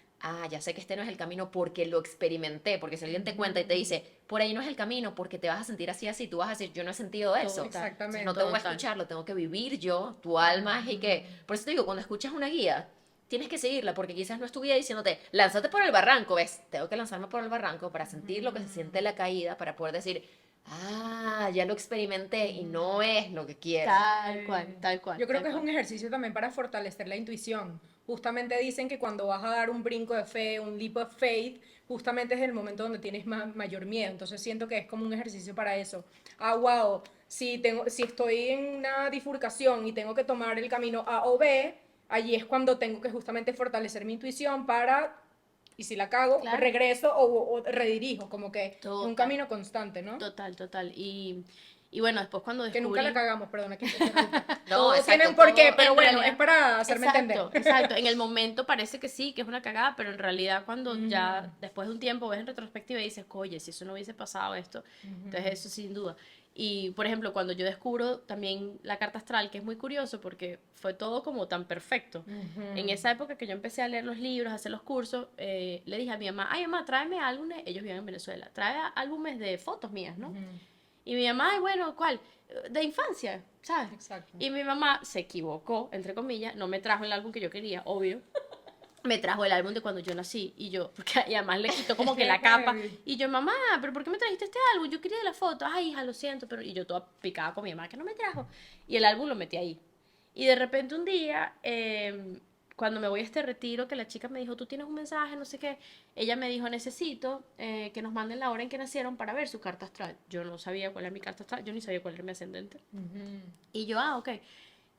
ya sé que este no es el camino porque lo experimenté. Porque si alguien te cuenta y te dice, por ahí no es el camino porque te vas a sentir así, tú vas a decir, yo no he sentido eso. Exactamente. No tengo que Total. escucharlo, tengo que vivir yo, tu alma. Y que, por eso te digo, cuando escuchas una guía, tienes que seguirla porque quizás no es tu guía diciéndote, lánzate por el barranco, ¿ves? Tengo que lanzarme por el barranco para sentir lo que se siente la caída, para poder decir, ya lo experimenté y no es lo que quiero. Tal cual, tal cual. Yo creo tal que es cual. un ejercicio también para fortalecer la intuición. Justamente dicen que cuando vas a dar un brinco de fe, un leap of faith, justamente es el momento donde tienes mayor miedo. Entonces siento que es como un ejercicio para eso. Wow, si estoy en una bifurcación y tengo que tomar el camino A o B, allí es cuando tengo que justamente fortalecer mi intuición para, y si la cago, Claro. regreso o redirijo, como que es un Total. camino constante, ¿no? Total. Y bueno, después cuando Que descubrí... nunca la cagamos, perdona que te interrumpa. No, Todo exacto, tiene un porqué, todo pero en bueno, realidad- es para hacerme entender. Exacto. En el momento parece que sí, que es una cagada, pero en realidad cuando ya después de un tiempo ves en retrospectiva y dices, oye, si eso no hubiese pasado esto, entonces eso sin duda. Y por ejemplo, cuando yo descubro también la carta astral, que es muy curioso porque fue todo como tan perfecto. En esa época que yo empecé a leer los libros, a hacer los cursos, le dije a mi mamá, ay mamá, tráeme álbumes, ellos viven en Venezuela, trae álbumes de fotos mías, ¿no? Y mi mamá, ay, bueno, ¿cuál? De infancia, ¿sabes? Exacto. Y mi mamá se equivocó, entre comillas, no me trajo el álbum que yo quería, obvio. Me trajo el álbum de cuando yo nací y yo, porque además le quitó como que la capa. Y yo, mamá, ¿pero por qué me trajiste este álbum? Yo quería la foto. Ay, hija, lo siento, pero... Y yo toda picada con mi mamá, que no me trajo. Y el álbum lo metí ahí. Y de repente un día, cuando me voy a este retiro, que la chica me dijo, tú tienes un mensaje, no sé qué, ella me dijo, necesito que nos manden la hora en que nacieron para ver su carta astral. Yo no sabía cuál era mi carta astral, yo ni sabía cuál era mi ascendente. Y yo, ok.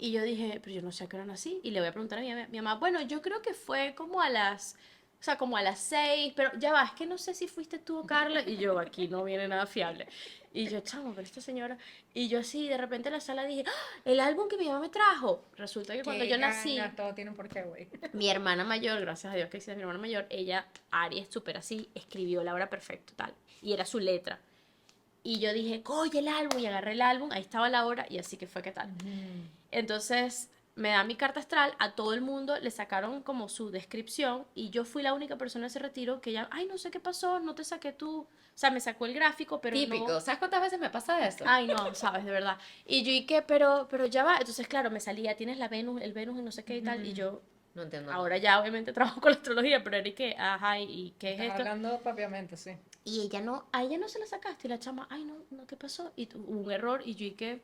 Y yo dije, pero yo no sé a qué hora nací. Y le voy a preguntar a mi mamá, bueno, yo creo que fue como a las... O sea, como a las 6, pero ya va, es que no sé si fuiste tú o Carla. Y yo, aquí no viene nada fiable. Y yo, chamo, pero esta señora... Y yo así, de repente en la sala dije, ¡ah! El álbum que mi mamá me trajo. Resulta que cuando yo nací, Todo tiene un porqué, güey. mi hermana mayor, gracias a Dios que existe mi hermana mayor, ella, Aries, súper así, escribió la hora perfecta, tal. Y era su letra. Y yo dije, oye, el álbum, y agarré el álbum, ahí estaba la hora, y así que fue que tal. Entonces, me da mi carta astral, a todo el mundo le sacaron como su descripción, y yo fui la única persona en ese retiro que ya, ay, no sé qué pasó, no te saqué tú. O sea, me sacó el gráfico, pero Típico. no... ¿Sabes cuántas veces me pasa eso? Ay, no, sabes, de verdad. Y yo, ¿y qué? Pero ya va. Entonces, claro, me salía, tienes la Venus, el Venus y no sé qué y tal, y yo... No entiendo. Ahora ya obviamente trabajo con la astrología, pero era y que, ajá, ¿y qué es Estás esto? hablando propiamente, sí. Y a ella no se la sacaste, y la chama, ay, no, ¿qué pasó? Y hubo un error, y yo, ¿y qué?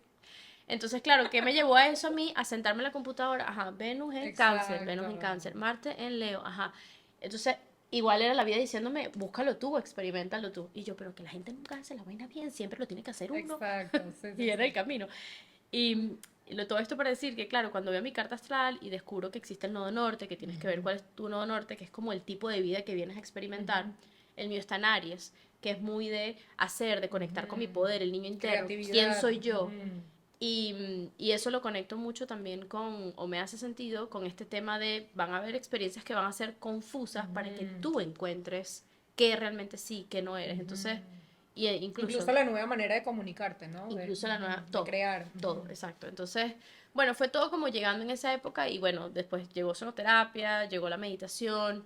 Entonces, claro, ¿qué me llevó a eso a mí? A sentarme en la computadora, ajá, Venus en Cáncer, Venus en Exacto. Cáncer, Marte en Leo, ajá. Entonces, igual era la vida diciéndome, búscalo tú, experimentalo tú. Y yo, pero que la gente nunca hace la vaina bien, siempre lo tiene que hacer uno. Exacto, sí, sí, Y era sí. el camino. Y todo esto para decir que, claro, cuando veo mi carta astral y descubro que existe el nodo norte, que tienes que ver cuál es tu nodo norte, que es como el tipo de vida que vienes a experimentar, el mío está en Aries, que es muy de hacer, de conectar con mi poder, el niño interno, quién Creatividad. soy yo. Y eso lo conecto mucho también con, o me hace sentido con este tema de van a haber experiencias que van a ser confusas para que tú encuentres qué realmente sí, qué no eres. Entonces, Incluso la nueva manera de comunicarte, ¿no? Incluso la nueva, de todo, crear. todo, exacto. Entonces, bueno, fue todo como llegando en esa época y bueno, después llegó sonoterapia, llegó la meditación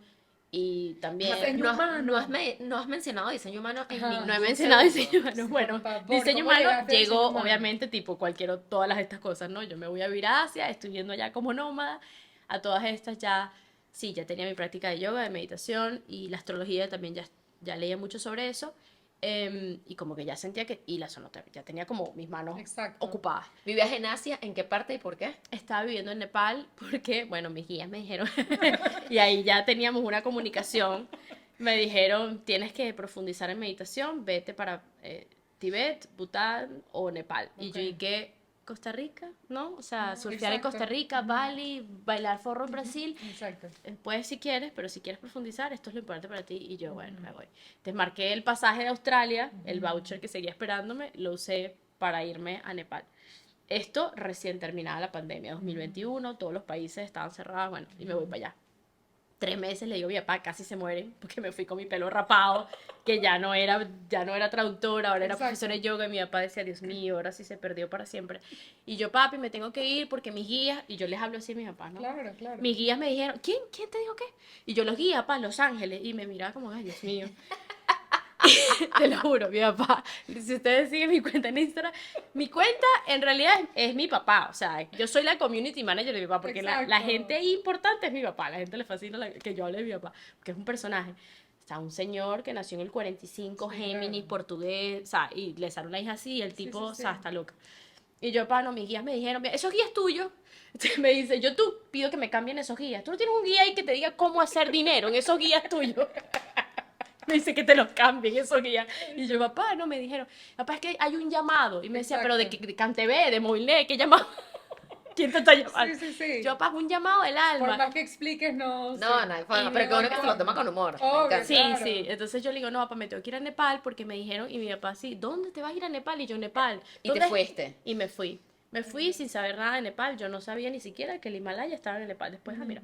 y también... Diseño humano. No has mencionado diseño humano en Ajá. ningún No he mencionado segundo. diseño humano. Sí, Bueno, por favor, diseño ¿cómo humano llegaste a llegó, diseño humano? obviamente, tipo todas estas cosas, ¿no? Yo me voy a vivir a Asia, estoy viendo ya como nómada, a todas estas ya, sí, ya tenía mi práctica de yoga, de meditación y la astrología también ya leía mucho sobre eso. Y como que ya sentía que, y la sonoterapia, ya tenía como mis manos Exacto. ocupadas. ¿Vivías en Asia? ¿En qué parte y por qué? Estaba viviendo en Nepal porque, bueno, mis guías me dijeron, y ahí ya teníamos una comunicación, me dijeron, tienes que profundizar en meditación, vete para Tibet, Bután o Nepal. Y yo Ok. dije, Costa Rica, ¿no? O sea, Ah, surfear en exacto. Costa Rica, Bali, bailar forro en Brasil. Exacto. Puedes si quieres, pero si quieres profundizar, esto es lo importante para ti. Y yo, bueno, me voy. Entonces marqué el pasaje de Australia, el voucher que seguía esperándome, lo usé para irme a Nepal. Esto recién terminada la pandemia, 2021, todos los países estaban cerrados, bueno, y me voy para allá. 3 meses le digo a mi papá, casi se mueren, porque me fui con mi pelo rapado, que ya no era traductora, ahora era Exacto. profesora de yoga, y mi papá decía, Dios mío, ahora sí se perdió para siempre. Y yo, papi, me tengo que ir porque mis guías, y yo les hablo así a mi papá, ¿no? Claro, claro. Mis guías me dijeron, ¿quién te dijo qué? Y yo, los guías, papá, Los Ángeles, y me miraba como, ay, Dios mío. Te lo juro, mi papá. Si ustedes siguen mi cuenta en Instagram, mi cuenta en realidad es mi papá. O sea, yo soy la community manager de mi papá, porque la Exacto. gente importante es mi papá. A la gente le fascina que yo hable de mi papá, porque es un personaje. O sea, un señor que nació en el 45, Sí, Géminis, claro. portugués, o sea, y le sale una hija así, y el Sí, tipo, sí, o sea, sí. está loca. Y yo, papá, no, mis guías me dijeron, "Mira, esos guías tuyos", entonces me dice, tú pido que me cambien esos guías. Tú no tienes un guía ahí que te diga cómo hacer dinero en esos guías tuyos. Me dice que te los cambien esos guías. Y yo, papá, no, me dijeron, papá, es que hay un llamado. Y me decía, pero Exacto. de CanTV, de Movilnet, ¿qué llamado? ¿Quién te está llamando? Sí, sí, sí. Yo, papá, es un llamado del Por alma. más que expliques, no. No, Sí. no hay Y forma, mi pero qué bueno que se papá- lo toma con humor. Me Obvio, encanta. Sí, claro. sí. Entonces yo le digo, no, papá, me tengo que ir a Nepal porque me dijeron, y mi papá, sí, ¿dónde te vas a ir a Nepal? Y yo, Nepal. Y te ¿Dónde? fuiste. Y me fui. Me fui sin saber nada de Nepal. Yo no sabía ni siquiera que el Himalaya estaba en Nepal. Después, mira.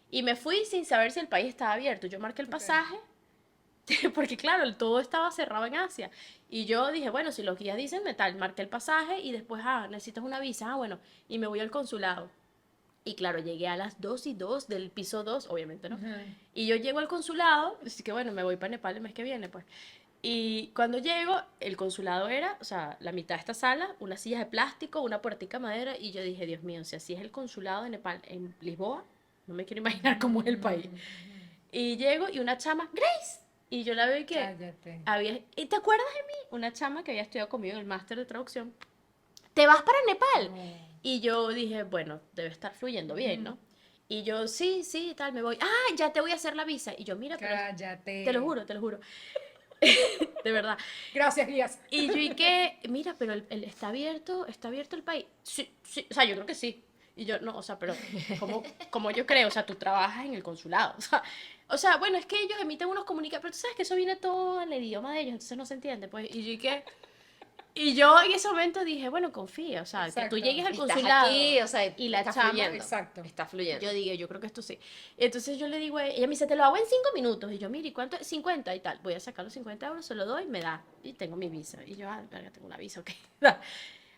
Y me fui sin saber si el país estaba abierto. Yo marqué el Ok. pasaje, porque claro, todo estaba cerrado en Asia. Y yo dije, bueno, si los guías dicen tal, marqué el pasaje y después, necesitas una visa. Bueno, y me voy al consulado. Y claro, llegué a las 2:02 del piso 2 obviamente, ¿no? Ajá. Y yo llego al consulado, así que bueno, me voy para Nepal el mes que viene, pues. Y cuando llego, el consulado era, o sea, la mitad de esta sala, unas sillas de plástico, una puertica de madera, y yo dije, Dios mío, si así es el consulado de Nepal en Lisboa, no me quiero imaginar cómo es el país. Y llego y una chama, Grace, y yo la veo que Cállate. había, ¿y te acuerdas de mí? Una chama que había estudiado conmigo en el máster de traducción. ¿Te vas para Nepal? Y yo dije, bueno, debe estar fluyendo bien, ¿no? Y yo, sí, sí, tal, me voy. Ah, ya te voy a hacer la visa. Y yo, mira, pero Cállate. te lo juro, te lo juro. De verdad. Gracias, guías. Y yo, y que, mira, pero está abierto el país. Sí, sí, o sea, yo creo que sí. Y yo, no, o sea, pero, como yo creo? O sea, tú trabajas en el consulado. O sea, bueno, es que ellos emiten unos comunicados, pero tú sabes que eso viene todo en el idioma de ellos, entonces no se entiende, pues. Y yo, y yo en ese momento dije, bueno, confía, o sea, que Exacto. tú llegues al Estás consulado aquí, o sea, y la está chama, fluyendo. Exacto. Está fluyendo. yo dije, yo creo que esto sí. Entonces yo le digo, ella me dice, te lo hago en 5 minutos. Y yo, mire, ¿y cuánto es? 50 y tal. Voy a sacar los 50 euros, se lo doy, me da. Y tengo mi visa. Y yo, verga, tengo una visa, ok.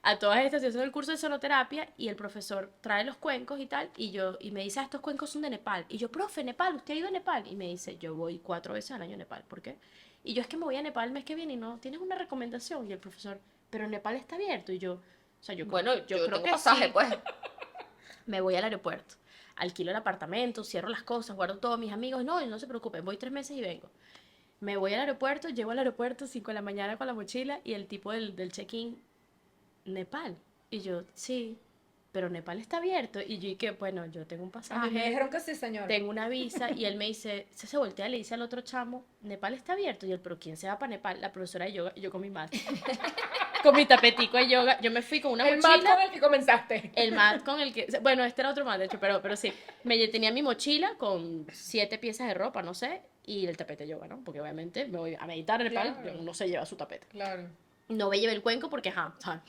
A todas estas, yo soy el curso de sonoterapia y el profesor trae los cuencos y tal. Y me dice, estos cuencos son de Nepal. Y yo, profe, Nepal, ¿usted ha ido a Nepal? Y me dice, yo voy 4 veces al año a Nepal. ¿Por qué? Y yo, es que me voy a Nepal el mes que viene y no, ¿tienes una recomendación? Y el profesor, pero Nepal está abierto. Y yo, o sea, Bueno, yo creo tengo que pasaje, sí. pues. Me voy al aeropuerto, alquilo el apartamento, cierro las cosas, guardo todos mis amigos. No, no se preocupen, voy 3 meses y vengo. Me voy al aeropuerto, llego al aeropuerto 5 de la mañana con la mochila y el tipo del check-in, Nepal. Y yo, sí, pero Nepal está abierto. Y yo, y que, bueno, yo tengo un A mí me pasaje, dijeron que sí, señor. tengo una visa. Y él me dice, se voltea y le dice al otro chamo, Nepal está abierto. Y él, pero ¿quién se va para Nepal? La profesora de yoga, y yo con mi mat, con mi tapetico de yoga. Yo me fui con una El mat mochila. con el que comenzaste. El mat con el que... Bueno, este era otro mat, de hecho, pero sí. Tenía mi mochila con 7 piezas de ropa, no sé, y el tapete de yoga, ¿no? Porque obviamente me voy a meditar en Nepal, Claro. uno se lleva su tapete. Claro. No me llevé el cuenco porque,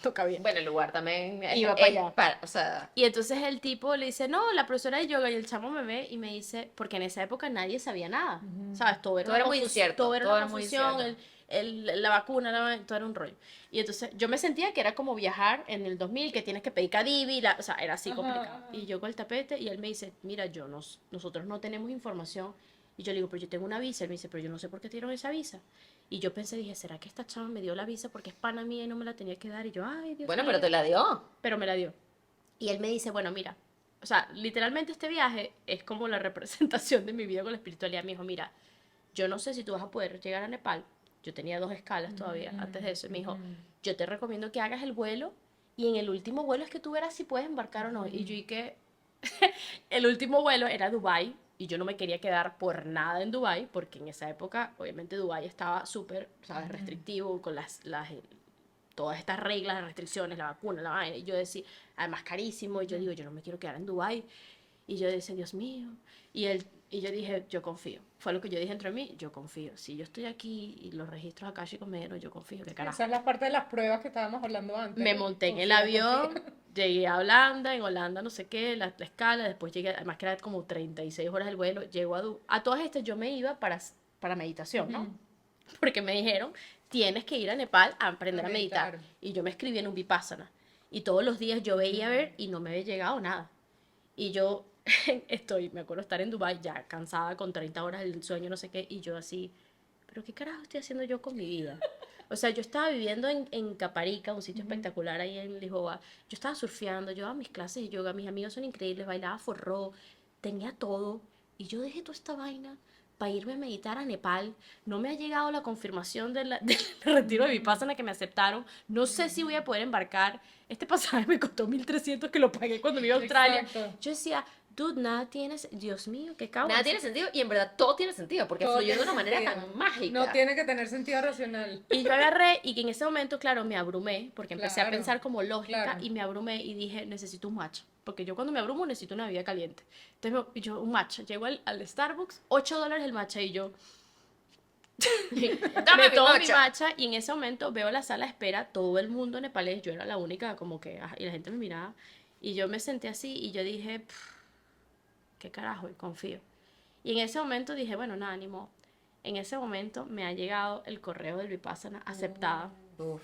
toca bien. Bueno, el lugar también es, Iba para es allá. o sea, Y entonces el tipo le dice, no, la profesora de yoga, y el chamo me ve y me dice, porque en esa época nadie sabía nada, ¿sabes? Todo era, Todo era una muy incierto, todo era todo una era muy confusión, incierto. la vacuna, todo era un rollo. Y entonces yo me sentía que era como viajar en el 2000, que tienes que pedir Cadivi, o sea, era así Ajá, complicado. ajá. Y yo con el tapete y él me dice, mira, nosotros no tenemos información. Y yo le digo, pero yo tengo una visa. Él me dice, pero yo no sé por qué te dieron esa visa. Y yo dije, ¿será que esta chava me dio la visa porque es pana mía y no me la tenía que dar? Y yo, ay, Dios bueno, mío. pero te la dio. Pero me la dio. Y él me dice, bueno, mira, o sea, literalmente este viaje es como la representación de mi vida con la espiritualidad. Me dijo, mira, yo no sé si tú vas a poder llegar a Nepal, Yo tenía 2 escalas todavía antes de eso. Y me dijo, yo te recomiendo que hagas el vuelo y en el último vuelo es que tú verás si puedes embarcar o no. Y yo, y que el último vuelo era a Dubái y yo no me quería quedar por nada en Dubái porque en esa época, obviamente, Dubái estaba súper, ¿sabes?, restrictivo con todas estas reglas, las restricciones, la vacuna, la vaina. Y yo decía, además carísimo. Y yo digo, yo no me quiero quedar en Dubái. Y yo decía, Dios mío. Y yo dije, yo confío. Fue lo que yo dije entre mí, yo confío. Si yo estoy aquí y los registros acá, chicos, me dieron, yo confío, qué carajo. Esa es la parte de las pruebas que estábamos hablando antes. Me monté en el Confía, avión, confía. llegué a Holanda, en Holanda no sé qué, la escala, después llegué, además que era como 36 horas el vuelo, llego a todas estas yo me iba para meditación, ¿no? Porque me dijeron, tienes que ir a Nepal a aprender a meditar. Y yo me escribí en un Vipassana. Y todos los días yo veía a ver y no me había llegado nada. Y yo me acuerdo estar en Dubái ya cansada con 30 horas del sueño, no sé qué, y yo así, pero ¿qué carajo estoy haciendo yo con mi vida? O sea, yo estaba viviendo en Caparica, un sitio espectacular ahí en Lisboa. Yo estaba surfeando, yo a mis clases de yoga, mis amigos son increíbles, bailaba forró, tenía todo. Y yo dejé toda esta vaina para irme a meditar a Nepal. No me ha llegado la confirmación del retiro de Vipassana que me aceptaron. No sé si voy a poder embarcar. Este pasaje me costó 1.300 que lo pagué cuando me iba a Australia. Exacto. Yo decía, dude, nada tienes. Dios mío, qué caos. Nada tiene sentido y en verdad todo tiene sentido porque Todo fluyó de tiene una manera sentido. tan mágica. No tiene que tener sentido racional. Y yo agarré y que en ese momento, claro, me abrumé, porque empecé a Claro, pensar como lógica claro. y me abrumé y dije, necesito un matcha. Porque yo cuando me abrumo necesito una bebida caliente. Entonces yo, un matcha. Llego al Starbucks, $8 el matcha y yo Toma me mi tomo mi matcha. matcha y en ese momento veo la sala de espera, todo el mundo nepalés, yo era la única como que, y la gente me miraba y yo me senté así y yo dije, qué carajo, y confío. Y en ese momento dije, bueno, nada, ni modo. En ese momento me ha llegado el correo del Vipassana aceptada. Uf.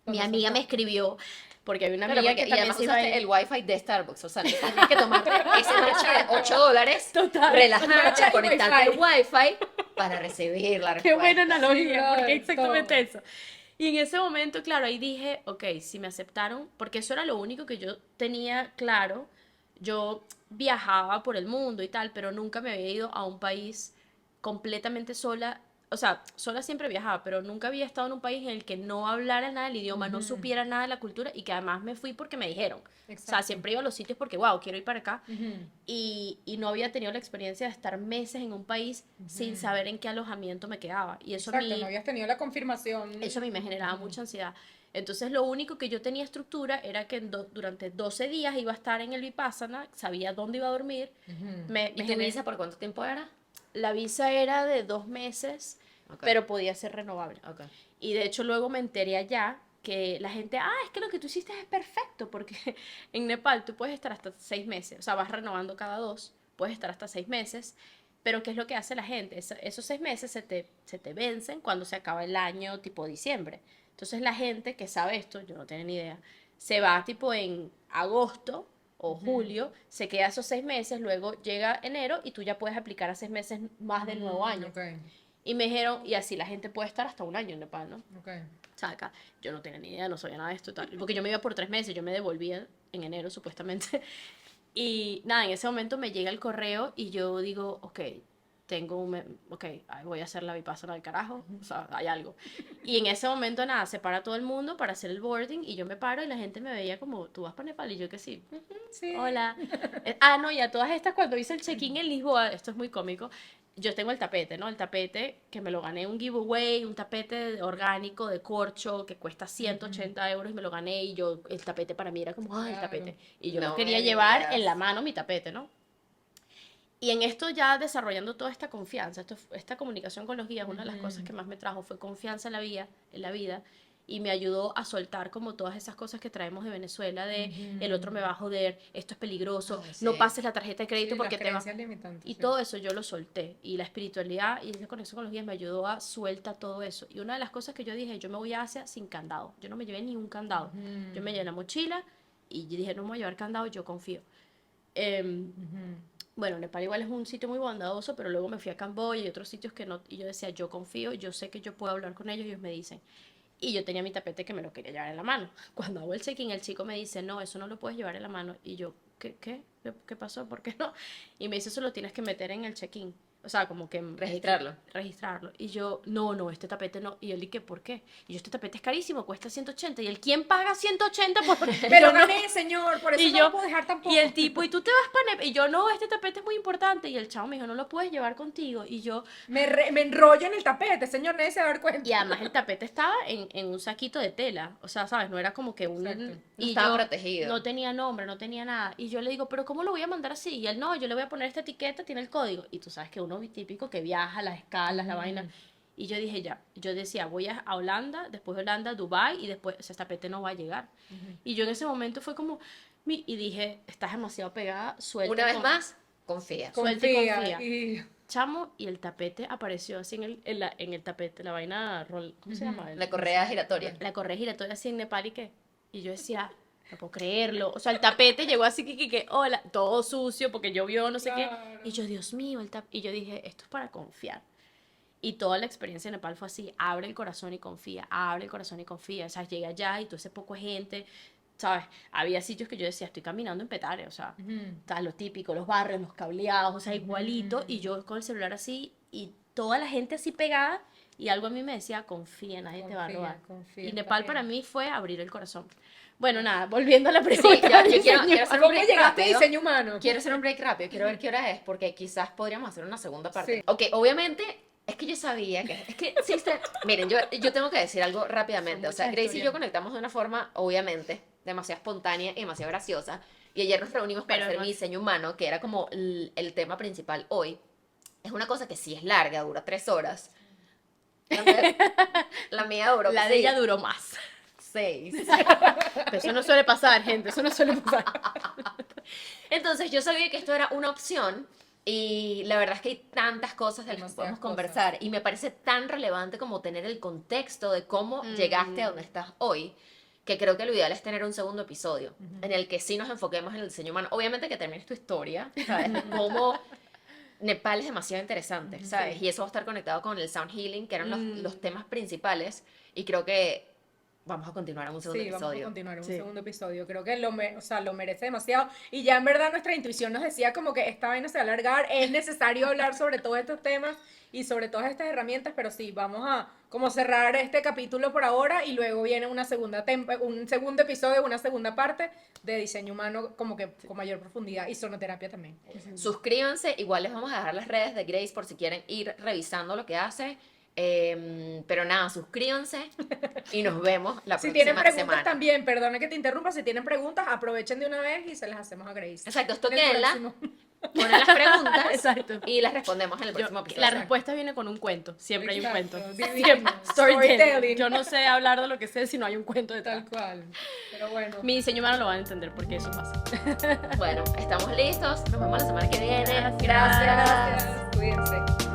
Mi Cuando amiga me soltaste. escribió, porque había una Claro, amiga porque, que y también además se iba a usaste ir. el wifi de Starbucks, o sea, tenías que tomarte ese matcha de $8, Total. relajarte, Matcha y conectarte al wifi. wifi para recibir la Qué buena respuesta. analogía, Sí, porque brother, exactamente todo. eso. Y en ese momento, claro, ahí dije, ok, si me aceptaron, porque eso era lo único que yo tenía claro. Yo viajaba por el mundo y tal, pero nunca me había ido a un país completamente sola. O sea, sola siempre viajaba, pero nunca había estado en un país en el que no hablara nada del idioma, no supiera nada de la cultura y que además me fui porque me dijeron. O sea, Exacto. siempre iba a los sitios porque, wow, quiero ir para acá. Ujú. Y no había tenido la experiencia de estar meses en un país sin saber en qué alojamiento me quedaba. Y eso a Exacto, mí, no habías tenido la confirmación. eso a mí me generaba mucha ansiedad. Entonces lo único que yo tenía estructura era que durante 12 días iba a estar en el Vipassana, sabía dónde iba a dormir. ¿Y tu visa por cuánto tiempo era? La visa era de 2 meses, Ok. pero podía ser renovable. Ok. Y de hecho luego me enteré allá que la gente, es que lo que tú hiciste es perfecto, porque en Nepal tú puedes estar hasta 6 meses, o sea, vas renovando cada 2, puedes estar hasta 6 meses, pero ¿qué es lo que hace la gente? Esos 6 meses se te vencen cuando se acaba el año, tipo diciembre. Entonces la gente que sabe esto, yo no tengo ni idea, se va tipo en agosto o julio, se queda esos 6 meses, luego llega enero y tú ya puedes aplicar a 6 meses más del nuevo año. Ok, Y me dijeron, y así la gente puede estar hasta un año en Nepal, ¿no? ok. O sea, acá yo no tenía ni idea, no sabía nada de esto y tal. Porque yo me iba por 3 meses, yo me devolvía en enero supuestamente. Y nada, en ese momento me llega el correo y yo digo, ok, ok, voy a hacer la Vipassana del carajo, o sea, hay algo. Y en ese momento nada, se para todo el mundo para hacer el boarding y yo me paro y la gente me veía como, ¿tú vas para Nepal? Y yo que sí. Sí. Hola. No, y a todas estas, cuando hice el check-in en Lisboa, esto es muy cómico, yo tengo el tapete, ¿no? El tapete que me lo gané en un giveaway, un tapete orgánico de corcho que cuesta 180 euros y me lo gané y yo, el tapete para mí era como, el Claro. tapete. Y yo No lo quería me llevar digas. en la mano mi tapete, ¿no? Y en esto ya desarrollando toda esta confianza, esta comunicación con los guías, una de las cosas que más me trajo fue confianza en la vida y me ayudó a soltar como todas esas cosas que traemos de Venezuela de el otro me va a joder, esto es peligroso, Ay, no sí. pases la tarjeta de crédito Sí, porque las te va... creencias limitantes, Y sí. todo eso yo lo solté. Y la espiritualidad y esa conexión con los guías me ayudó a suelta todo eso. Y una de las cosas que yo dije, yo me voy a Asia sin candado. Yo no me llevé ni un candado. Yo me llevé la mochila y yo dije, no me voy a llevar candado, yo confío. Em, bueno, Nepal igual es un sitio muy bondadoso, pero luego me fui a Camboya y otros sitios que no, y yo decía, yo confío, yo sé que yo puedo hablar con ellos, ellos me dicen. Y yo tenía mi tapete que me lo quería llevar en la mano. Cuando hago el check-in, el chico me dice, no, eso no lo puedes llevar en la mano. Y yo, ¿qué pasó? ¿Por qué no? Y me dice, eso lo tienes que meter en el check-in. O sea, como que... Registrarlo. Registrarlo. Y yo, no, este tapete no. Y él dije, ¿por qué? Y yo, este tapete es carísimo, cuesta 180. Y él, ¿quién paga 180 por...? Pero Yo, no. gané, señor, por eso Y no yo, lo puedo dejar tampoco. y el tipo, ¿y tú te vas para Nepal? Y yo, no, este tapete es muy importante. Y el chavo me dijo, no lo puedes llevar contigo. Y yo, Me enrollo en el tapete, señor, nadie se va a dar cuenta. y además el tapete estaba en un saquito de tela. O sea, ¿sabes? No era como que un... Exacto. No Y estaba yo, protegido. no tenía nombre, no tenía nada. Y yo le digo, ¿pero cómo lo voy a mandar así? Y él, no, yo le voy a poner esta etiqueta, tiene el código. Y tú sabes que uno típico que viaja, las escalas, la vaina. Y yo dije, ya, yo decía, voy a Holanda, después de Holanda, Dubái, y después ese tapete no va a llegar. Y yo en ese momento fue como, y dije, estás demasiado pegada, suelta. Una vez más, confía. Suelta y confía. Confía. Y... Chamo, y el tapete apareció así en el tapete, la vaina, ¿cómo se llama? La correa giratoria. La correa giratoria así en Nepal y qué. Y yo decía, no puedo creerlo. O sea, el tapete llegó así que hola, todo sucio porque llovió, no sé Claro. qué. Y yo, Dios mío, el tapete. Y yo dije, esto es para confiar. Y toda la experiencia en Nepal fue así, abre el corazón y confía, abre el corazón y confía. O sea, llega allá y todo ese poco gente, ¿sabes? Había sitios que yo decía, estoy caminando en Petare, o sea, está lo típico, los barrios, los cableados, o sea, igualito. Y yo con el celular así y toda la gente así pegada. Y algo a mí me decía, confía, nadie te va a Confía, robar. confía, Y Nepal está para bien. mí fue abrir el corazón. Bueno, nada, volviendo a la Sí, pregunta. ya, del yo quiero diseño. hacer un ¿Cómo break llegaste a rápido. diseño humano? Quiero hacer un break rápido, quiero ver qué hora es, porque quizás podríamos hacer una segunda parte. Sí. Ok, obviamente, es que yo sabía que... Es que existe... Miren, yo tengo que decir algo rápidamente. O sea, Muchas Grace y historias. yo conectamos de una forma, obviamente, demasiado espontánea y demasiado graciosa. Y ayer nos reunimos para Pero hacer mi además- diseño humano, que era como el tema principal hoy. Es una cosa que sí es larga, dura 3 horas. La mía duró La de ella duró más. 6. Pero eso no suele pasar, gente, eso no suele pasar. Entonces yo sabía que esto era una opción y la verdad es que hay tantas cosas de las que Demasiadas podemos cosas. conversar y me parece tan relevante como tener el contexto de cómo llegaste a donde estás hoy, que creo que lo ideal es tener un segundo episodio en el que sí nos enfoquemos en el diseño humano. Obviamente que termines tu historia, ¿sabes? De cómo Nepal es demasiado interesante, ¿sabes? Y eso va a estar conectado con el sound healing, que eran los temas principales y creo que vamos a continuar en un segundo Sí, vamos a episodio. continuar en un Sí. segundo episodio. Creo que o sea, lo merece demasiado. Y ya en verdad nuestra intuición nos decía como que esta vaina se va a alargar, es necesario hablar sobre todos estos temas y sobre todas estas herramientas, pero sí, vamos a como cerrar este capítulo por ahora y luego viene una un segundo episodio, una segunda parte de diseño humano como que con mayor profundidad y sonoterapia también. Suscríbanse, igual les vamos a dejar las redes de Grace por si quieren ir revisando lo que hace. Pero nada, suscríbanse y nos vemos la Si tienen próxima preguntas semana. también, perdona que te interrumpa, si tienen preguntas, aprovechen de una vez y se las hacemos a Grace. Exacto, En el toquenla, próximo. ponen las preguntas Exacto. y las respondemos en el próximo La episodio. respuesta viene con un cuento, siempre hay un Exacto, cuento. divino. Siempre. Storytelling. Storytelling. Yo no sé hablar de lo que sé si no hay un cuento detrás. Tal cual. Pero bueno. Mi diseño humano lo van a entender porque eso pasa. Bueno, estamos listos. Nos vemos la semana que viene. Gracias. Gracias. Cuídense.